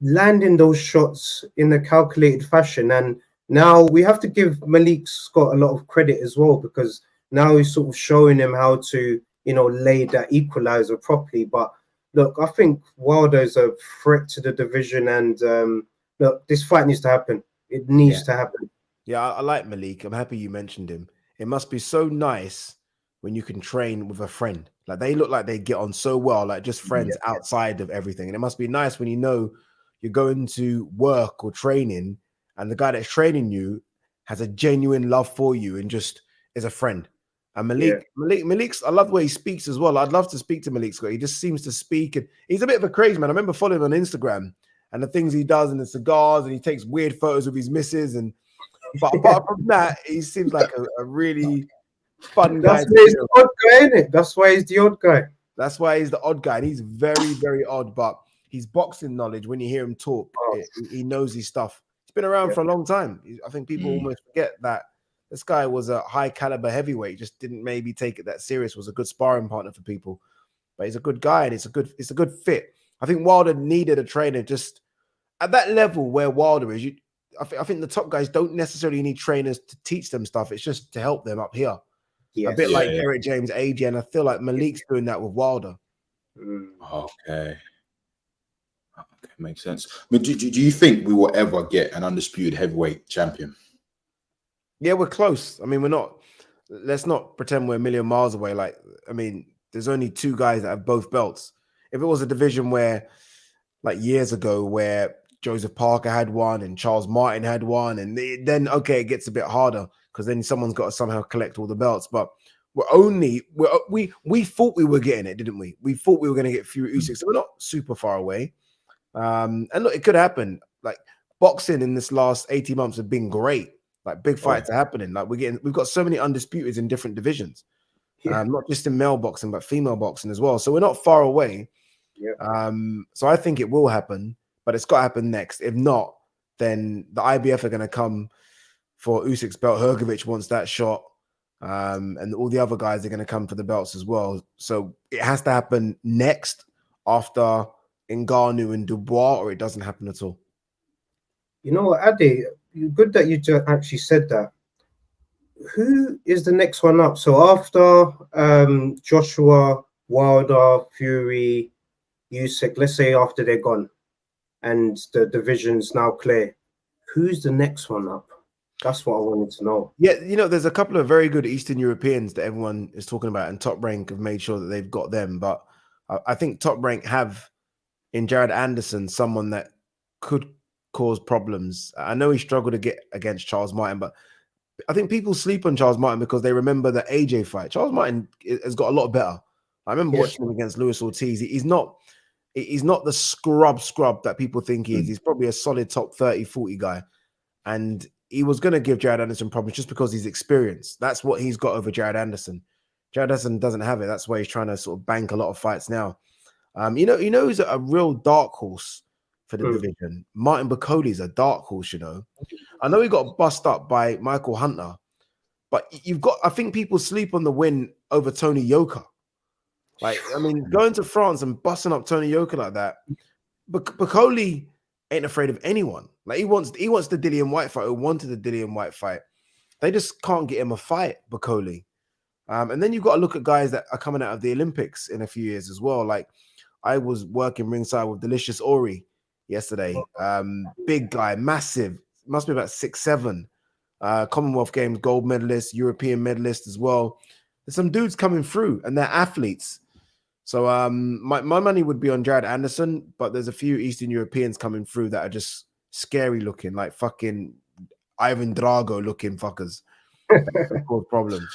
landing those shots in a calculated fashion. And Now we have to give Malik Scott a lot of credit as well, because now he's sort of showing him how to, lay that equalizer properly. But look, I think Wilder is a threat to the division, and look, this fight needs to happen. It needs to happen.
Yeah, I like Malik. I'm happy you mentioned him. It must be so nice when you can train with a friend. Like they look like they get on so well, like just friends outside of everything. And it must be nice when you're going to work or training, and the guy that's training you has a genuine love for you and just is a friend. And Malik's, I love the way he speaks as well. I'd love to speak to Malik Scott. He just seems to speak, and he's a bit of a crazy man. I remember following him on Instagram and the things he does and the cigars, and he takes weird photos of his missus. But apart from that, he seems like a really fun guy.
That's why he's the odd guy, isn't it? That's why he's the odd guy.
That's why he's the odd guy. And he's very, very odd. But his boxing knowledge, when you hear him talk, he knows his stuff. He's been around for a long time. I think people almost forget that this guy was a high caliber heavyweight. Just didn't maybe take it that serious. Was a good sparring partner for people. But he's a good guy, and it's a good fit. I think Wilder needed a trainer just at that level where Wilder is. I think the top guys don't necessarily need trainers to teach them stuff. It's just to help them up here. A bit like Eric James, AJ, and I feel like Malik's doing that with Wilder.
Okay, makes sense. I mean, do you think we will ever get an undisputed heavyweight champion?
Yeah, we're close. I mean, we're not. Let's not pretend we're a million miles away. Like, I mean, there's only two guys that have both belts. If it was a division where, like years ago, where Joseph Parker had one and Charles Martin had one, and then okay, it gets a bit harder because then someone's got to somehow collect all the belts. But we thought we were getting it, didn't we? We thought we were going to get Fury Usyk, so we're not super far away. And look, it could happen. Like boxing in this last 18 months have been great. Like big fights are happening. Like we've got so many undisputeds in different divisions, not just in male boxing but female boxing as well. So we're not far away. So I think it will happen. But it's got to happen next. If not, then the IBF are going to come for Usyk's belt. Hrgovic wants that shot. And all the other guys are going to come for the belts as well. So it has to happen next after Ngannou and Dubois, or it doesn't happen at all.
You know what, Ade? Good that you just actually said that. Who is the next one up? So after Joshua, Wilder, Fury, Usyk, let's say after they're gone, and the division's now clear, who's the next one up? That's what I wanted to know.
Yeah, there's a couple of very good Eastern Europeans that everyone is talking about, and Top Rank have made sure that they've got them. But I think Top Rank have in Jared Anderson someone that could cause problems. I know he struggled to get against Charles Martin, but I think people sleep on Charles Martin because they remember the AJ fight. Charles Martin has got a lot better. I remember watching him against Luis Ortiz. He's not the scrub that people think he is. He's probably a solid top 30, 40 guy. And he was going to give Jared Anderson problems just because he's experienced. That's what he's got over Jared Anderson. Jared Anderson doesn't have it. That's why he's trying to sort of bank a lot of fights now. Who's a real dark horse for the division? Martin Bakoli's a dark horse, I know he got bust up by Michael Hunter, but I think people sleep on the win over Tony Yoka. Like, I mean, going to France and busting up Tony Yoka like that, Bakoli ain't afraid of anyone. Like, he wants the Dillian Whyte fight, or wanted the Dillian Whyte fight. They just can't get him a fight, Bakoli. And then you've got to look at guys that are coming out of the Olympics in a few years as well. Like, I was working ringside with Delicious Ori yesterday. Big guy, massive, must be about 6'7". Commonwealth Games gold medalist, European medalist as well. There's some dudes coming through, and they're athletes. So my money would be on Jared Anderson, but there's a few Eastern Europeans coming through that are just scary looking, like fucking Ivan Drago looking fuckers. That cause problems.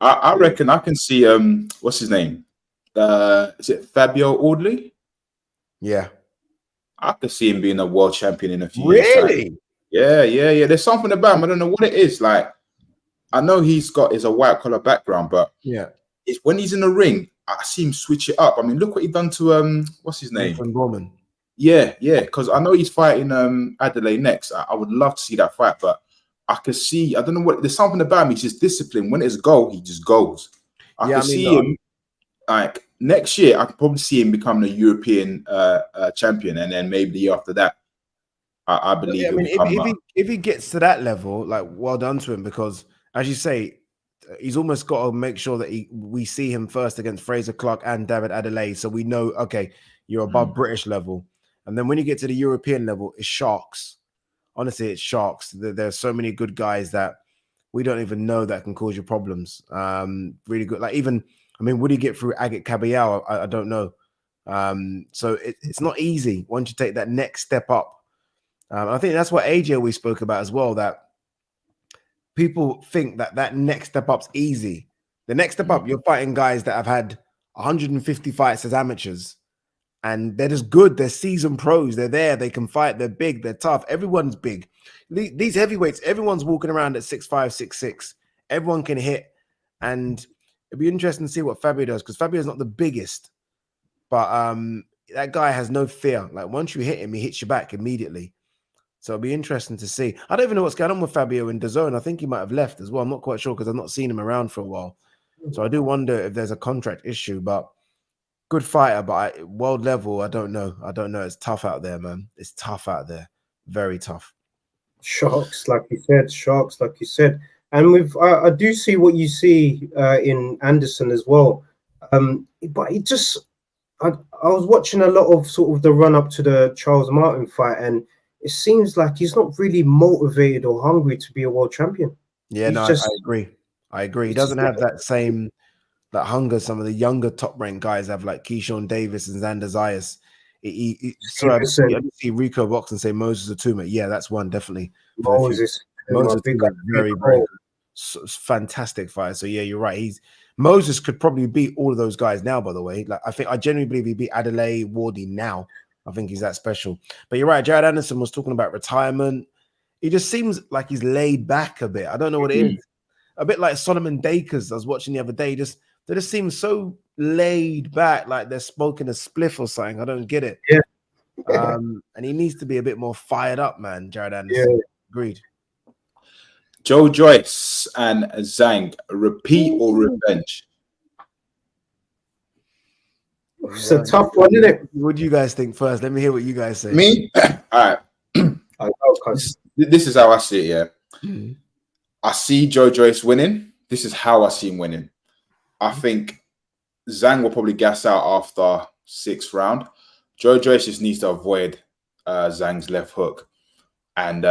I reckon I can see what's his name? Is it Fabio Audley?
Yeah.
I could see him being a world champion in a few years.
Really?
Yeah. There's something about him. I don't know what it is. Like, I know is a white collar background, but it's when he's in the ring, I see him switch it up. I mean, look what he done to what's his name?
Gorman.
Yeah. Because I know he's fighting Adelaide next. I would love to see that fight, but I could see. I don't know what. There's something about him. He's just disciplined. When it's go, he just goes. I can see him. Like next year, I could probably see him becoming a European champion, and then maybe the year after that. I believe
I mean,
he'll become.
if he gets to that level, like, well done to him, because as you say, he's almost got to make sure that we see him first against Fraser Clark and David Adelaide, so we know, okay, you're above British level. And then when you get to the European level, it's sharks. Honestly, it's sharks. There's so many good guys that we don't even know that can cause you problems. Really good. Like, even, I mean, would he get through Agit Kabayao? I don't know. So it's not easy once you take that next step up. I think that's what AJ we spoke about as well, that people think that next step up's easy. The next step up, you're fighting guys that have had 150 fights as amateurs, and they're just good. They're seasoned pros. They're there. They can fight. They're big. They're tough. Everyone's big. These heavyweights, everyone's walking around at 6'5", 6'6". Everyone can hit. And it'd be interesting to see what Fabio does, because Fabio's not the biggest, but that guy has no fear. Like, once you hit him, he hits you back immediately. So it'll be interesting to see. I don't even know what's going on with Fabio in DAZN. I think he might have left as well. I'm not quite sure, because I've not seen him around for a while. So I do wonder if there's a contract issue, but good fighter. But world level, I don't know. It's tough out there, man. It's tough out there. Very tough.
Sharks, like you said. And I do see what you see in Anderson as well. But it just, I was watching a lot of sort of the run up to the Charles Martin fight, and it seems like he's not really motivated or hungry to be a world champion.
Yeah, I agree. He doesn't have that hunger some of the younger top-ranked guys have, like Keyshawn Davis and Xander Zayas. Sorry, I didn't see Rico Boxing say Moses Atuma. Yeah, that's one, definitely.
Moses
Atuma, very, very good. Fantastic fighter. So yeah, you're right. Moses could probably beat all of those guys now, by the way. Like, I genuinely believe he beat Adelaide, Wardy now. I think he's that special. But you're right, Jared Anderson was talking about retirement. He just seems like he's laid back a bit. I don't know what it is. A bit like Solomon Dakers I was watching the other day. They just seem so laid back, like they're smoking a spliff or something. I don't get it.
Yeah.
And he needs to be a bit more fired up, man, Jared Anderson. Yeah. Agreed.
Joe Joyce and Zhang, repeat or revenge?
It's a tough one, isn't it?
What do you guys think first? Let me hear what you guys say.
Me? All right. This is how I see it, yeah. I see Joe Joyce winning. This is how I see him winning. I think Zhang will probably gas out after 6th round. Joe Joyce just needs to avoid Zhang's left hook. And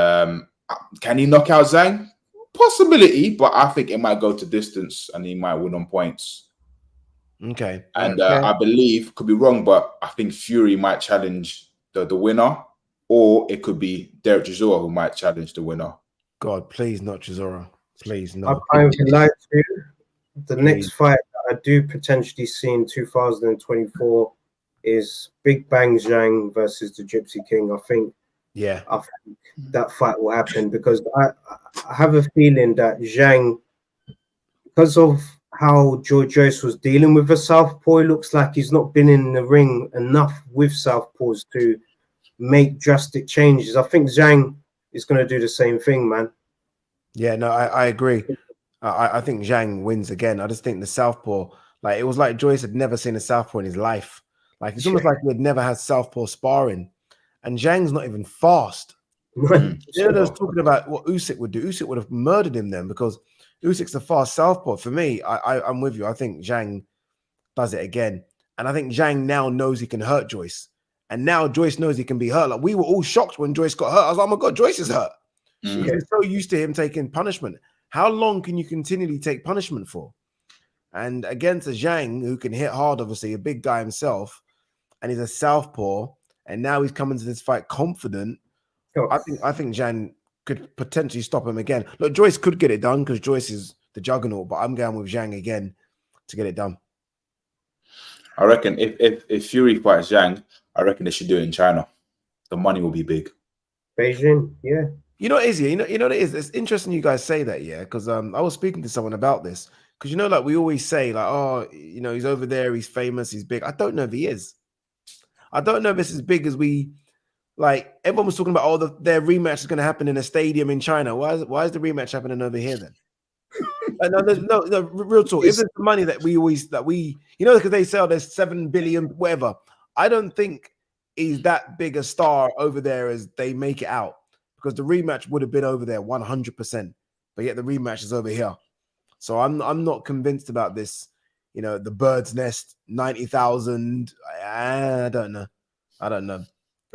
can he knock out Zhang? Possibility, but I think it might go to distance and he might win on points.
Okay.
And I believe, could be wrong, but I think Fury might challenge the winner, or it could be Derek Chisora who might challenge the winner.
God, please not Chisora. Please no.
I can't lie to you. The next fight that I do potentially see in 2024 is Big Bang Zhang versus the Gypsy King. I think that fight will happen, because I have a feeling that Zhang, because of how Joe Joyce was dealing with the southpaw, it looks like he's not been in the ring enough with southpaws to make drastic changes. I think Zhang is going to do the same thing, man.
Yeah, no, I agree. I think Zhang wins again. I just think the southpaw, like, it was like Joyce had never seen a southpaw in his life. Like, it's almost like he had never had southpaw sparring. And Zhang's not even fast. You know, they was talking about what Usyk would do. Usyk would have murdered him then, because Usyk's a fast southpaw. For me, I'm with you. I think Zhang does it again. And I think Zhang now knows he can hurt Joyce. And now Joyce knows he can be hurt. Like, we were all shocked when Joyce got hurt. I was like, oh my God, Joyce is hurt. He's so used to him taking punishment. How long can you continually take punishment for? And against a Zhang who can hit hard, obviously, a big guy himself, and he's a southpaw, and now he's coming to this fight confident. I think Zhang could potentially stop him again. Look, Joyce could get it done because Joyce is the juggernaut, but I'm going with Zhang again to get it done.
I reckon if Fury fights Zhang, I reckon they should do it in China. The money will be big.
Beijing, yeah.
You know what it is, you know what it is? It's interesting you guys say that, yeah, because I was speaking to someone about this. Because, you know, like, we always say, like, oh, you know, he's over there, he's famous, he's big. I don't know if he is. I don't know if it's as big as we, like, everyone was talking about, oh, their rematch is going to happen in a stadium in China. Why is the rematch happening over here then? No, real talk. If there's the money that we, you know, because they sell there's 7 billion, whatever. I don't think he's that big a star over there as they make it out, because the rematch would have been over there 100%, but yet the rematch is over here. So I'm not convinced about this. You know, the bird's nest 90,000. I don't know. I'm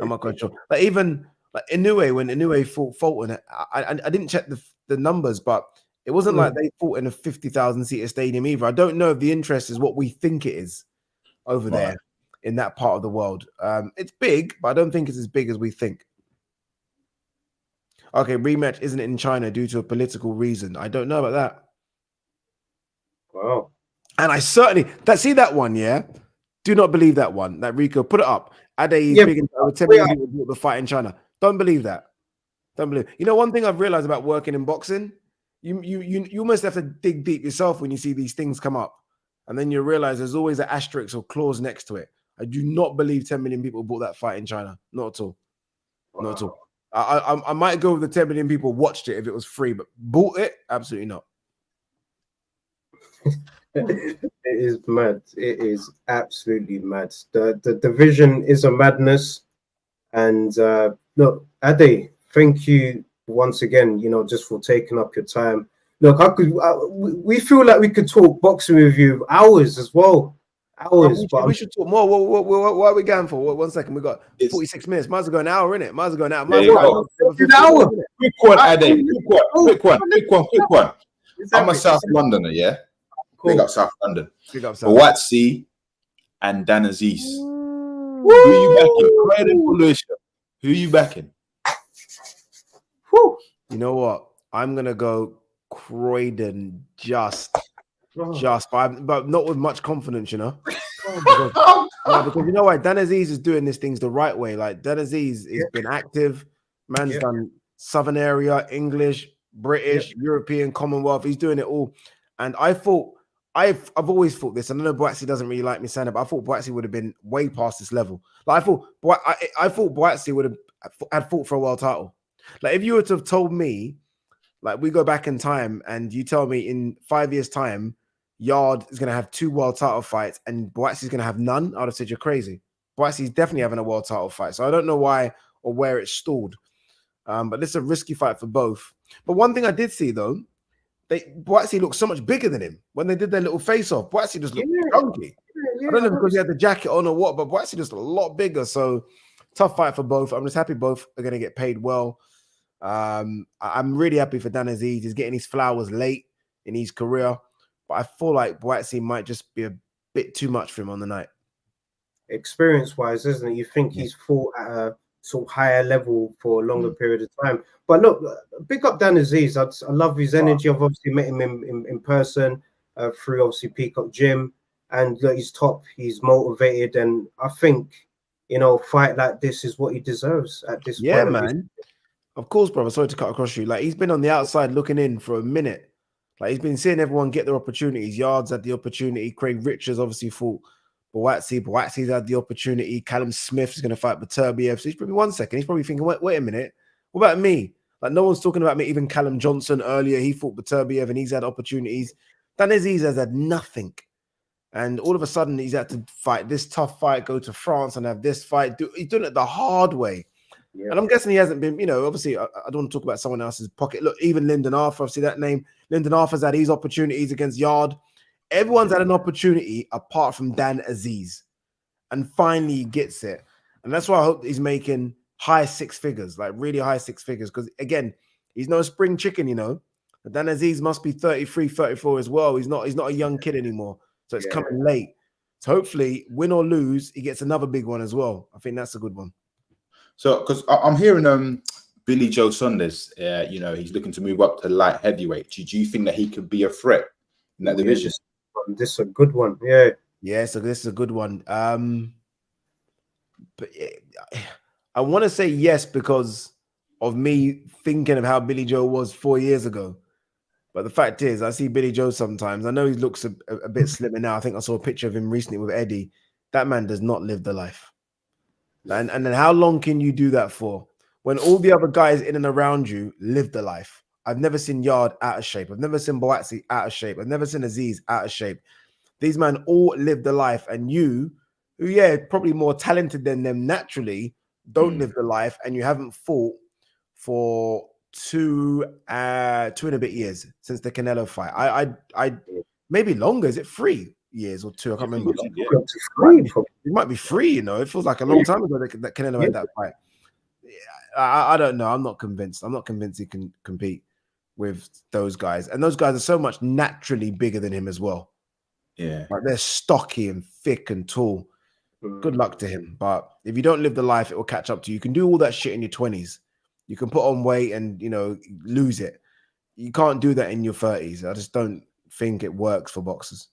not quite sure. Like even like Inoue, when Inoue fought Fulton, I didn't check the numbers, but it wasn't like they fought in a 50,000 seater stadium either. I don't know if the interest is what we think it is over there in that part of the world. It's big, but I don't think it's as big as we think. Okay, rematch isn't in China due to a political reason. I don't know about that.
Wow.
And I certainly see that one, yeah. Do not believe that one. That Rico, put it up. Ade is big in over 10 million people bought the fight in China. Don't believe that. Don't believe. You know, one thing I've realized about working in boxing, you almost have to dig deep yourself when you see these things come up, and then you realize there's always an asterisk or clause next to it. I do not believe 10 million people bought that fight in China. Not at all. Wow. Not at all. I might go with the 10 million people watched it if it was free, but bought it? Absolutely not.
It is mad. It is absolutely mad. The division is a madness. And look, Ade, thank you once again, you know, just for taking up your time. Look, we feel like we could talk boxing with you hours as well. Hours.
We should talk more. What are we going for? 1 second. We got 46 minutes. Might as well go an hour, innit? Might as well go an hour.
An hour. Quick one, Ade. Quick one. I'm a South Londoner, yeah? Cool. Big up South London. Whyte and Dan Aziz. Who are you backing?
Woo. You know what? I'm gonna go Croydon but not with much confidence, you know. Because you know why? Dan Aziz is doing these things the right way. Like Dan Aziz has been active. Man's done Southern area, English, British, European, Commonwealth. He's doing it all. And I've always thought this. I know Boatsy doesn't really like me saying it, but I thought Boatsy would have been way past this level. Like I thought Boatsy would have had fought for a world title. Like if you were to have told me, like we go back in time and you tell me in 5 years' time, Yard is going to have 2 world title fights and Boatsy is going to have none, I would have said you're crazy. Boatsy is definitely having a world title fight. So I don't know why or where it stalled. But this is a risky fight for both. But one thing I did see though, Boatsy looked so much bigger than him when they did their little face-off. Boatsy just looked chunky. I don't know because he had the jacket on or what, but Boatsy just a lot bigger. So tough fight for both. I'm just happy both are going to get paid well. I'm really happy for Dan Aziz. He's getting his flowers late in his career, but I feel like Boatsy might just be a bit too much for him on the night.
Experience-wise, isn't it? You think he's fought at a sort of higher level for a longer period of time. But look, big up Dan Aziz. I love his energy. I've obviously met him in person through obviously Peacock Gym, and he's top. He's motivated, and I think, you know, fight like this is what he deserves at this point.
Yeah, man. Of course, brother. Sorry to cut across you. Like he's been on the outside looking in for a minute. Like he's been seeing everyone get their opportunities. Yards had the opportunity. Craig Richards obviously fought Boatsy's had the opportunity. Callum Smith's going to fight Beterbiev. So he's probably 1 second. He's probably thinking, wait a minute. What about me? Like no one's talking about me. Even Callum Johnson earlier, he fought Beterbiev and he's had opportunities. Dan Aziz has had nothing. And all of a sudden he's had to fight this tough fight, go to France and have this fight. He's doing it the hard way. Yeah. And I'm guessing he hasn't been, you know, obviously I don't want to talk about someone else's pocket. Look, even Lyndon Arthur, obviously that name. Lyndon Arthur's had his opportunities against Yard. Everyone's had an opportunity apart from Dan Aziz. And finally he gets it. And that's why I hope he's making high 6 figures, like really high 6 figures. Because again, he's no spring chicken, you know. But Dan Aziz must be 33, 34 as well. He's not a young kid anymore. So it's coming late. So hopefully, win or lose, he gets another big one as well. I think that's a good one.
So, because I'm hearing Billy Joe Saunders, you know, he's looking to move up to light heavyweight. Do you think that he could be a threat in that division?
This is a good one. Yeah.
Yeah, so this is a good one. But I want to say yes because of me thinking of how Billy Joe was 4 years ago. But the fact is, I see Billy Joe sometimes. I know he looks a bit slimmer now. I think I saw a picture of him recently with Eddie. That man does not live the life. And then how long can you do that for? When all the other guys in and around you live the life. I've never seen Yard out of shape. I've never seen Boatsy out of shape. I've never seen Aziz out of shape. These men all live the life. And you who, yeah, probably more talented than them naturally, don't live the life, and you haven't fought for two and a bit years since the Canelo fight. I maybe longer. Is it 3 years or 2? I can't remember. It might be 3. You know, it feels like a long time ago that Canelo had that fight. I don't know. I'm not convinced. I'm not convinced he can compete with those guys, and those guys are so much naturally bigger than him as well.
Yeah,
like they're stocky and thick and tall. Good luck to him. But if you don't live the life, it will catch up to you. You can do all that shit in your 20s. You can put on weight and, you know, lose it. You can't do that in your 30s. I just don't think it works for boxers.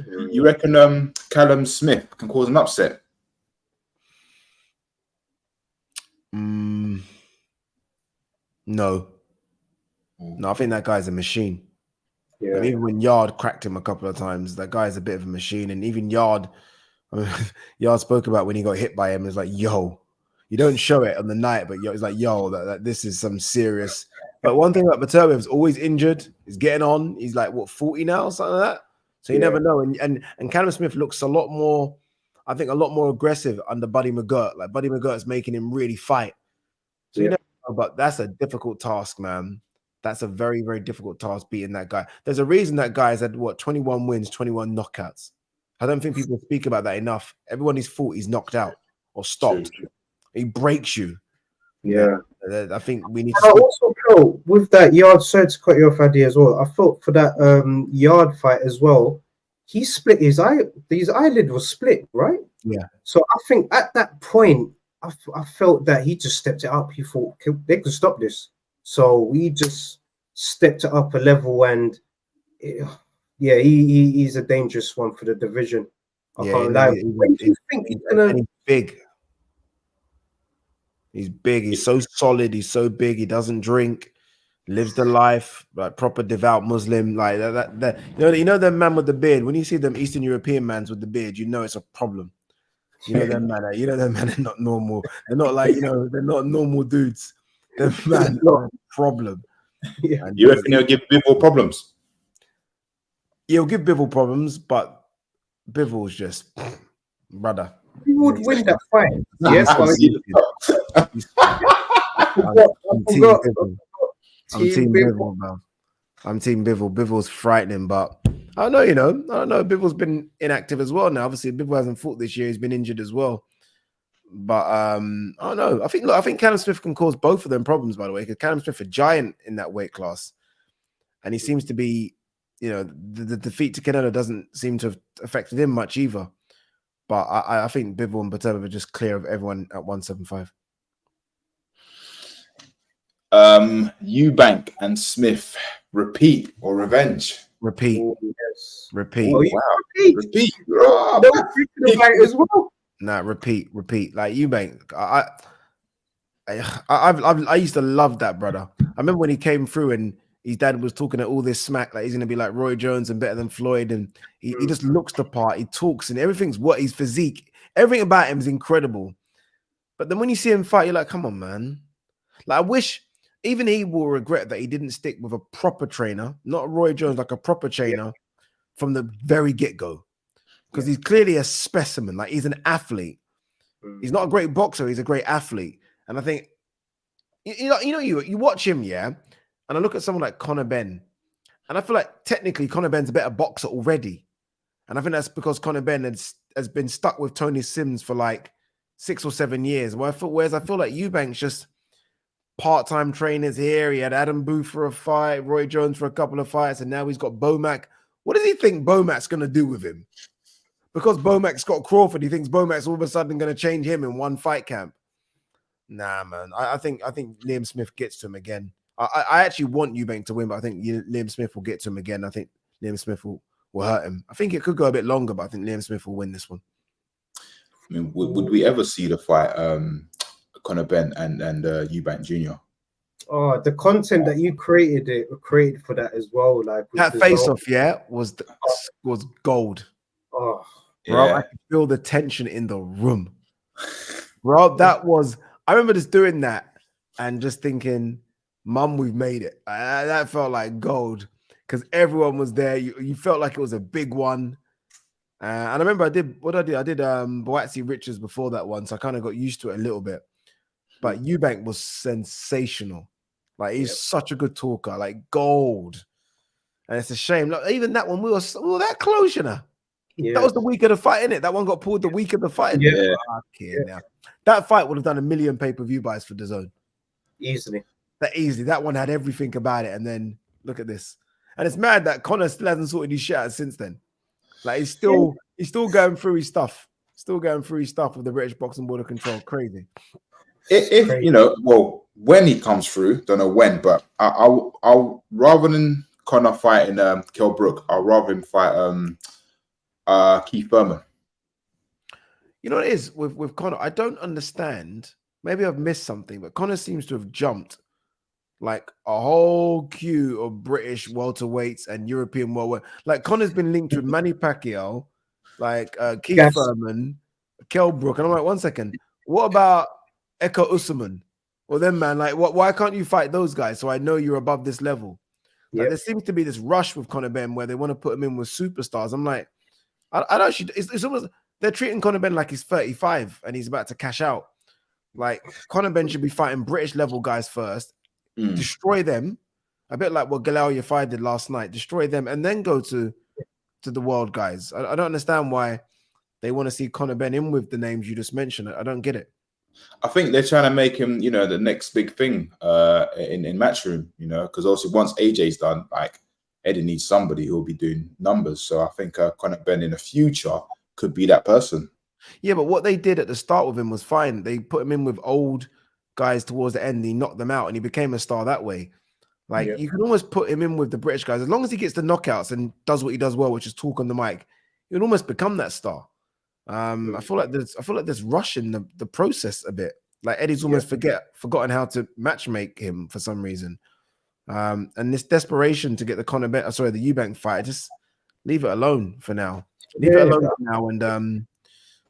You reckon Callum Smith can cause an upset?
No. I think that guy's a machine.
Yeah.
And even when Yard cracked him a couple of times, that guy's a bit of a machine. And even Yard, Yard spoke about when he got hit by him. It's like, yo, you don't show it on the night, but it's like, yo, that this is some serious. But one thing about Materbe is always injured. He's getting on. He's like, what, 40 now, something like that. So you never know. And Callum Smith looks a lot more, I think, a lot more aggressive under Buddy McGirt. Like Buddy McGirt's making him really fight. So you never know, but that's a difficult task, man. That's a very, very difficult task beating that guy. There's a reason that guy's had, 21 wins, 21 knockouts. I don't think people speak about that enough. Everyone he's fought, he's knocked out or stopped.
True.
He breaks you.
Yeah.
I think we need to...
I also felt with that Yard, sorry to cut you off, Addy, as well. I felt for that Yard fight as well, he split his eyelid was split, right?
Yeah.
So I think at that point, I felt that he just stepped it up. He thought they could stop this. So we just stepped it up a level, and he's a dangerous one for the division. I can't lie. When do you think he's
big? He's big. He's so solid. He's so big. He doesn't drink. Lives the life like proper devout Muslim. Like that. You know the man with the beard. When you see them Eastern European mans with the beard, you know it's a problem. You know them man. You know them man are not normal. They're not like they're not normal dudes. Them man are a problem.
Yeah.
You reckon he'll give Bivol problems?
He'll give Bivol problems, but Bivol's just brother.
He would win that fight. Yes,
I'm Team Bivol, man. I'm Team Bivol. Bivol's frightening, but I don't know. Bivol's been inactive as well now. Obviously, Bivol hasn't fought this year. He's been injured as well. But I don't know. I think Callum Smith can cause both of them problems, by the way, because Callum Smith a giant in that weight class. And he seems to be, the defeat to Canelo doesn't seem to have affected him much either. But I think Bivol and Materbe are just clear of everyone at 175.
Eubank and Smith, repeat or revenge?
Repeat.
Oh, yes.
Repeat.
Oh, wow. Repeat. Oh,
As well.
Nah, repeat. Like Eubank, I used to love that brother. I remember when he came through and his dad was talking all this smack, like he's gonna be like Roy Jones and better than Floyd, and he just looks the part. He talks and everything's what his physique, everything about him is incredible. But then when you see him fight, you're like, come on, man. Like I wish even he will regret that he didn't stick with a proper trainer, not Roy Jones, like a proper trainer from the very get-go. Because he's clearly a specimen. Like he's an athlete. He's not a great boxer. He's a great athlete. And I think, you watch him, and I look at someone like Conor Benn, and I feel like technically Conor Benn's a better boxer already. And I think that's because Conor Benn has been stuck with Tony Sims for like 6 or 7 years. Whereas I feel like Eubank's just part-time trainers here. He had Adam Booth for a fight, Roy Jones for a couple of fights, and now he's got Bomac. What does he think Bomac's going to do with him? Because Bomac's got Crawford, he thinks Bomac's all of a sudden going to change him in one fight camp. Nah, man. I think Liam Smith gets to him again. I actually want Eubank to win, but I think Liam Smith will get to him again. I think Liam Smith will hurt him. I think it could go a bit longer, but I think Liam Smith will win this one.
I mean, would we ever see the fight, Conor Benn and Eubank Jr.?
Oh, the content that you created for that as well. Like
that face-off, was gold.
Oh,
bro, I could feel the tension in the room. Bro, I remember just doing that and just thinking, Mum, we've made it. That felt like gold because everyone was there. You felt like it was a big one. And I remember I did Boatsy Richards before that one, so I kind of got used to it a little bit. But Eubank was sensational. Like he's such a good talker, like gold. And it's a shame. Like, even that one, we were that close, you know.
Yeah.
That was the week of the fight, innit? That one got pulled the week of the fight.
Yeah.
Now. That fight would have done 1 million pay-per-view buys for DAZN.
Easily.
That one had everything about it. And then look at this. And it's mad that Conor still hasn't sorted his shit out since then. Like he's still going through his stuff. Still going through his stuff with the British Boxing Board of Control. Crazy.
If you know, well, when he comes through, don't know when, but I'll rather than Conor fighting Kell Brook, I'll rather him fight Keith Thurman.
You know what it is with Conor? I don't understand. Maybe I've missed something, but Conor seems to have jumped like a whole queue of British welterweights and European welterweight. Like Conor's been linked with Manny Pacquiao, like Keith Thurman, Kell Brook, and I'm like, one second, what about Eko Usman? Well, then, man, like, why can't you fight those guys? So I know you're above this level. Like, there seems to be this rush with Conor Benn where they want to put him in with superstars. I'm like, I don't. It's almost they're treating Conor Benn like he's 35 and he's about to cash out. Like Conor Benn should be fighting British level guys first, destroy them, a bit like what Galal Yafai did last night. Destroy them and then go to the world guys. I don't understand why they want to see Conor Benn in with the names you just mentioned. I don't get it.
I think they're trying to make him, you know, the next big thing in Matchroom, you know, because also once AJ's done, like Eddie needs somebody who will be doing numbers. So I think Conor Benn in the future could be that person.
Yeah, but what they did at the start with him was fine. They put him in with old guys towards the end. And he knocked them out and he became a star that way. Like you can almost put him in with the British guys. As long as he gets the knockouts and does what he does well, which is talk on the mic, he would almost become that star. I feel like there's rush in the process a bit. Like Eddie's almost forgotten how to matchmake him for some reason. And this desperation to get the the Eubank fight, just leave it alone for now. Leave it alone for now, and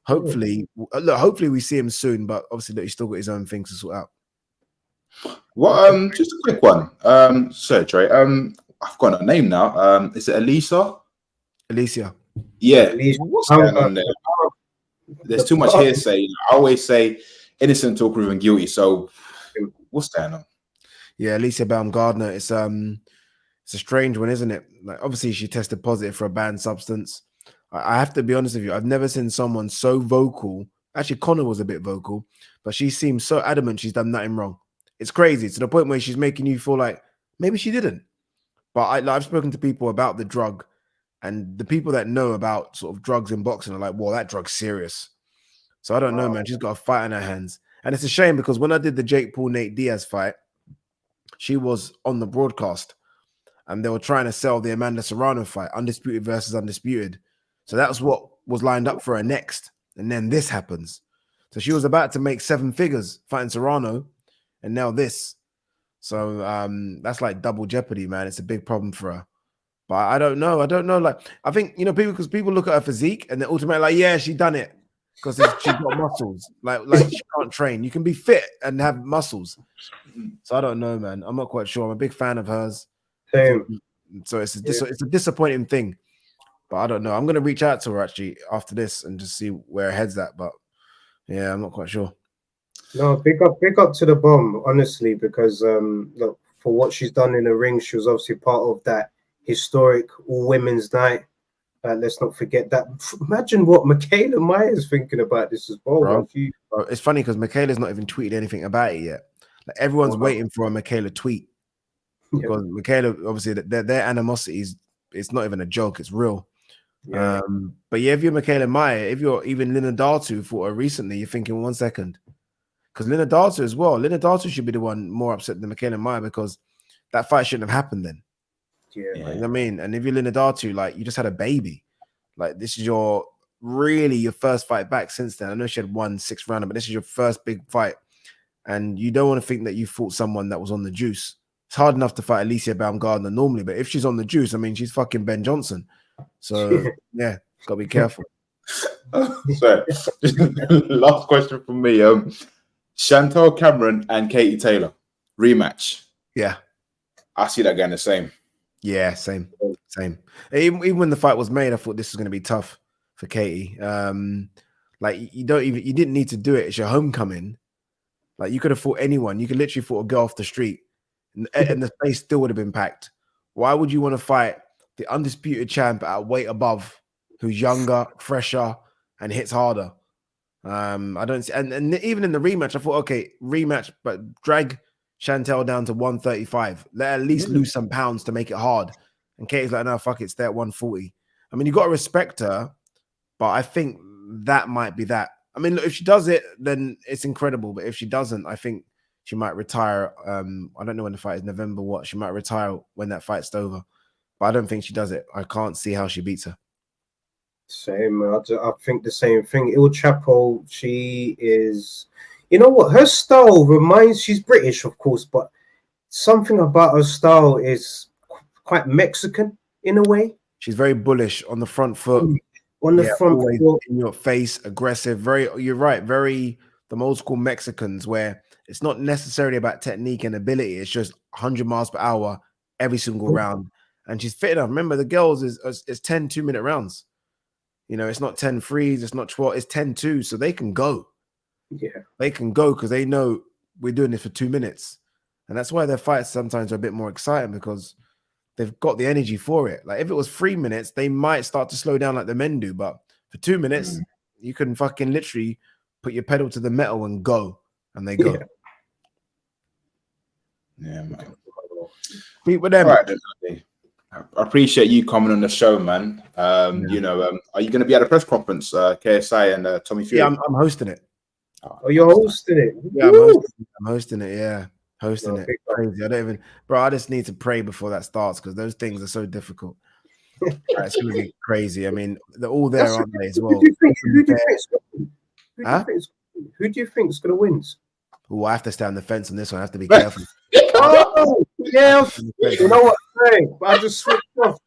hopefully we see him soon. But obviously, he's still got his own things to sort out.
Well, just a quick one. Sorry, Trey. I've got a name now. Is it Elisa?
Alicia.
Yeah. What's going on there? There's too much hearsay. I always say innocent until proven guilty. So what's going on?
Yeah, Alicia Baumgardner. It's a strange one, isn't it? Like obviously she tested positive for a banned substance. I have to be honest with you. I've never seen someone so vocal. Actually, Conor was a bit vocal, but she seems so adamant she's done nothing wrong. It's crazy to the point where she's making you feel like maybe she didn't. But I've spoken to people about the drug, and the people that know about sort of drugs in boxing are like, well, that drug's serious. So I don't know, man. She's got a fight in her hands. And it's a shame because when I did the Jake Paul-Nate Diaz fight, she was on the broadcast and they were trying to sell the Amanda Serrano fight, undisputed versus undisputed. So that was what was lined up for her next. And then this happens. So she was about to make 7 figures fighting Serrano, and now this. So that's like double jeopardy, man. It's a big problem for her. But I don't know. Like, I think, you know, people look at her physique and they're ultimately like, yeah, she done it because she's got muscles. Like she can't train. You can be fit and have muscles. So I don't know, man. I'm not quite sure. I'm a big fan of hers.
Same.
So it's a disappointing thing. But I don't know. I'm going to reach out to her actually after this and just see where her head's at. But yeah, I'm not quite sure.
No, big up to the bomb, honestly, because look, for what she's done in the ring, she was obviously part of that historic all women's night. Let's not forget that. Imagine what Michaela Myers thinking about this as well.
Bro, it's funny because Michaela's not even tweeted anything about it yet. Like everyone's waiting for a Michaela tweet because Michaela, obviously, their animosity it's not even a joke; it's real. Yeah. But yeah, if you're Michaela Meyer, if you're even Lina Datu fought her recently, you're thinking 1 second. Because Lina Datu as well. Lina Datu should be the one more upset than Michaela Meyer because that fight shouldn't have happened then. Yeah. You know what I mean? And if you're Lina Datu, like you just had a baby. Like this is your first fight back since then. I know she had won 6th round, but this is your first big fight. And you don't want to think that you fought someone that was on the juice. It's hard enough to fight Alicia Baumgardner normally, but if she's on the juice, I mean, she's fucking Ben Johnson. So yeah, gotta be careful.
So, last question from me. Chantal Cameron and Katie Taylor rematch.
Yeah,
I see that going the same.
Yeah, same. Even when the fight was made, I thought this was going to be tough. for Katie. Like you didn't need to do it. It's your homecoming. Like you could have fought anyone. You could literally fought a girl off the street, and the place still would have been packed. Why would you want to fight the undisputed champ at a weight above, who's younger, fresher, and hits harder? I don't see, and even in the rematch, I thought, okay, rematch, but drag Chantel down to 135. Let her at least lose some pounds to make it hard. And Katie's like, no, fuck it, stay at 140. I mean, you got to respect her, but I think that might be that. I mean, look, if she does it, then it's incredible. But if she doesn't, I think she might retire. I don't know when the fight is, November what. She might retire when that fight's over. But I don't think she does it. I can't see how she beats her.
Same. I think the same thing. Il Chapo, she is, you know what? Her style she's British, of course, but something about her style is quite Mexican in a way.
She's very bullish on the front foot.
On the front foot.
In your face, aggressive. You're right. Very the old school Mexicans where it's not necessarily about technique and ability. It's just 100 miles per hour every single round. And she's fit enough. Remember, the girls is 10 2-minute rounds. You know, it's not 10 threes, it's not 12, it's 10-2. So they can go.
Yeah. They
can go because they know we're doing this for 2 minutes. And that's why their fights sometimes are a bit more exciting because they've got the energy for it. Like if it was 3 minutes, they might start to slow down like the men do. But for 2 minutes, you can fucking literally put your pedal to the metal and go. And they go.
Yeah, man.
Beat with them.
All right, I appreciate you coming on the show, man. You know, are you going to be at a press conference, KSI and Tommy Fury?
Yeah, I'm hosting it.
Oh, you're hosting it?
Yeah, I'm hosting it. Yeah, hosting it. Crazy. I don't even, bro. I just need to pray before that starts because those things are so difficult. It's going to be crazy. I mean, they're all there, aren't they? As well.
Who do you think is going to win?
Oh, I have to stay on the fence on this one. I have to be careful.
Oh, yeah. You know what I'm saying? I just switched off.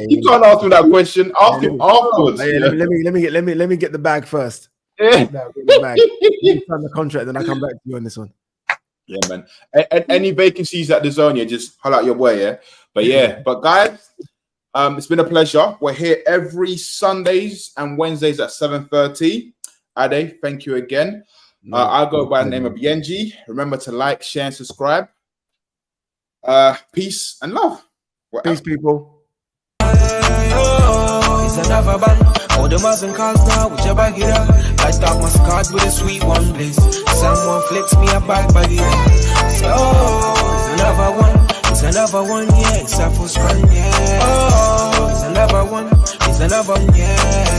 You can't ask him that question. Ask him afterwards.
Hey, let me get the bag first.
Yeah.
No, get the bag. You sign the contract, then I come back to you on this one.
Yeah, man. Any vacancies at the zone, just holler out your boy, yeah. But guys, it's been a pleasure. We're here every Sundays and Wednesdays at 7:30. Ade, thank you again. I go by the name of Yenji. Remember to like, share, and subscribe. Peace and love.
Peace, people.
It's another bang. All the Muslim cars now, whichever get up. I start my card with a sweet one, please. Someone flips me a bag by the so, it's another one. It's another one, yeah. It's a full scrun, yeah. Oh, it's another one. It's another one, yeah.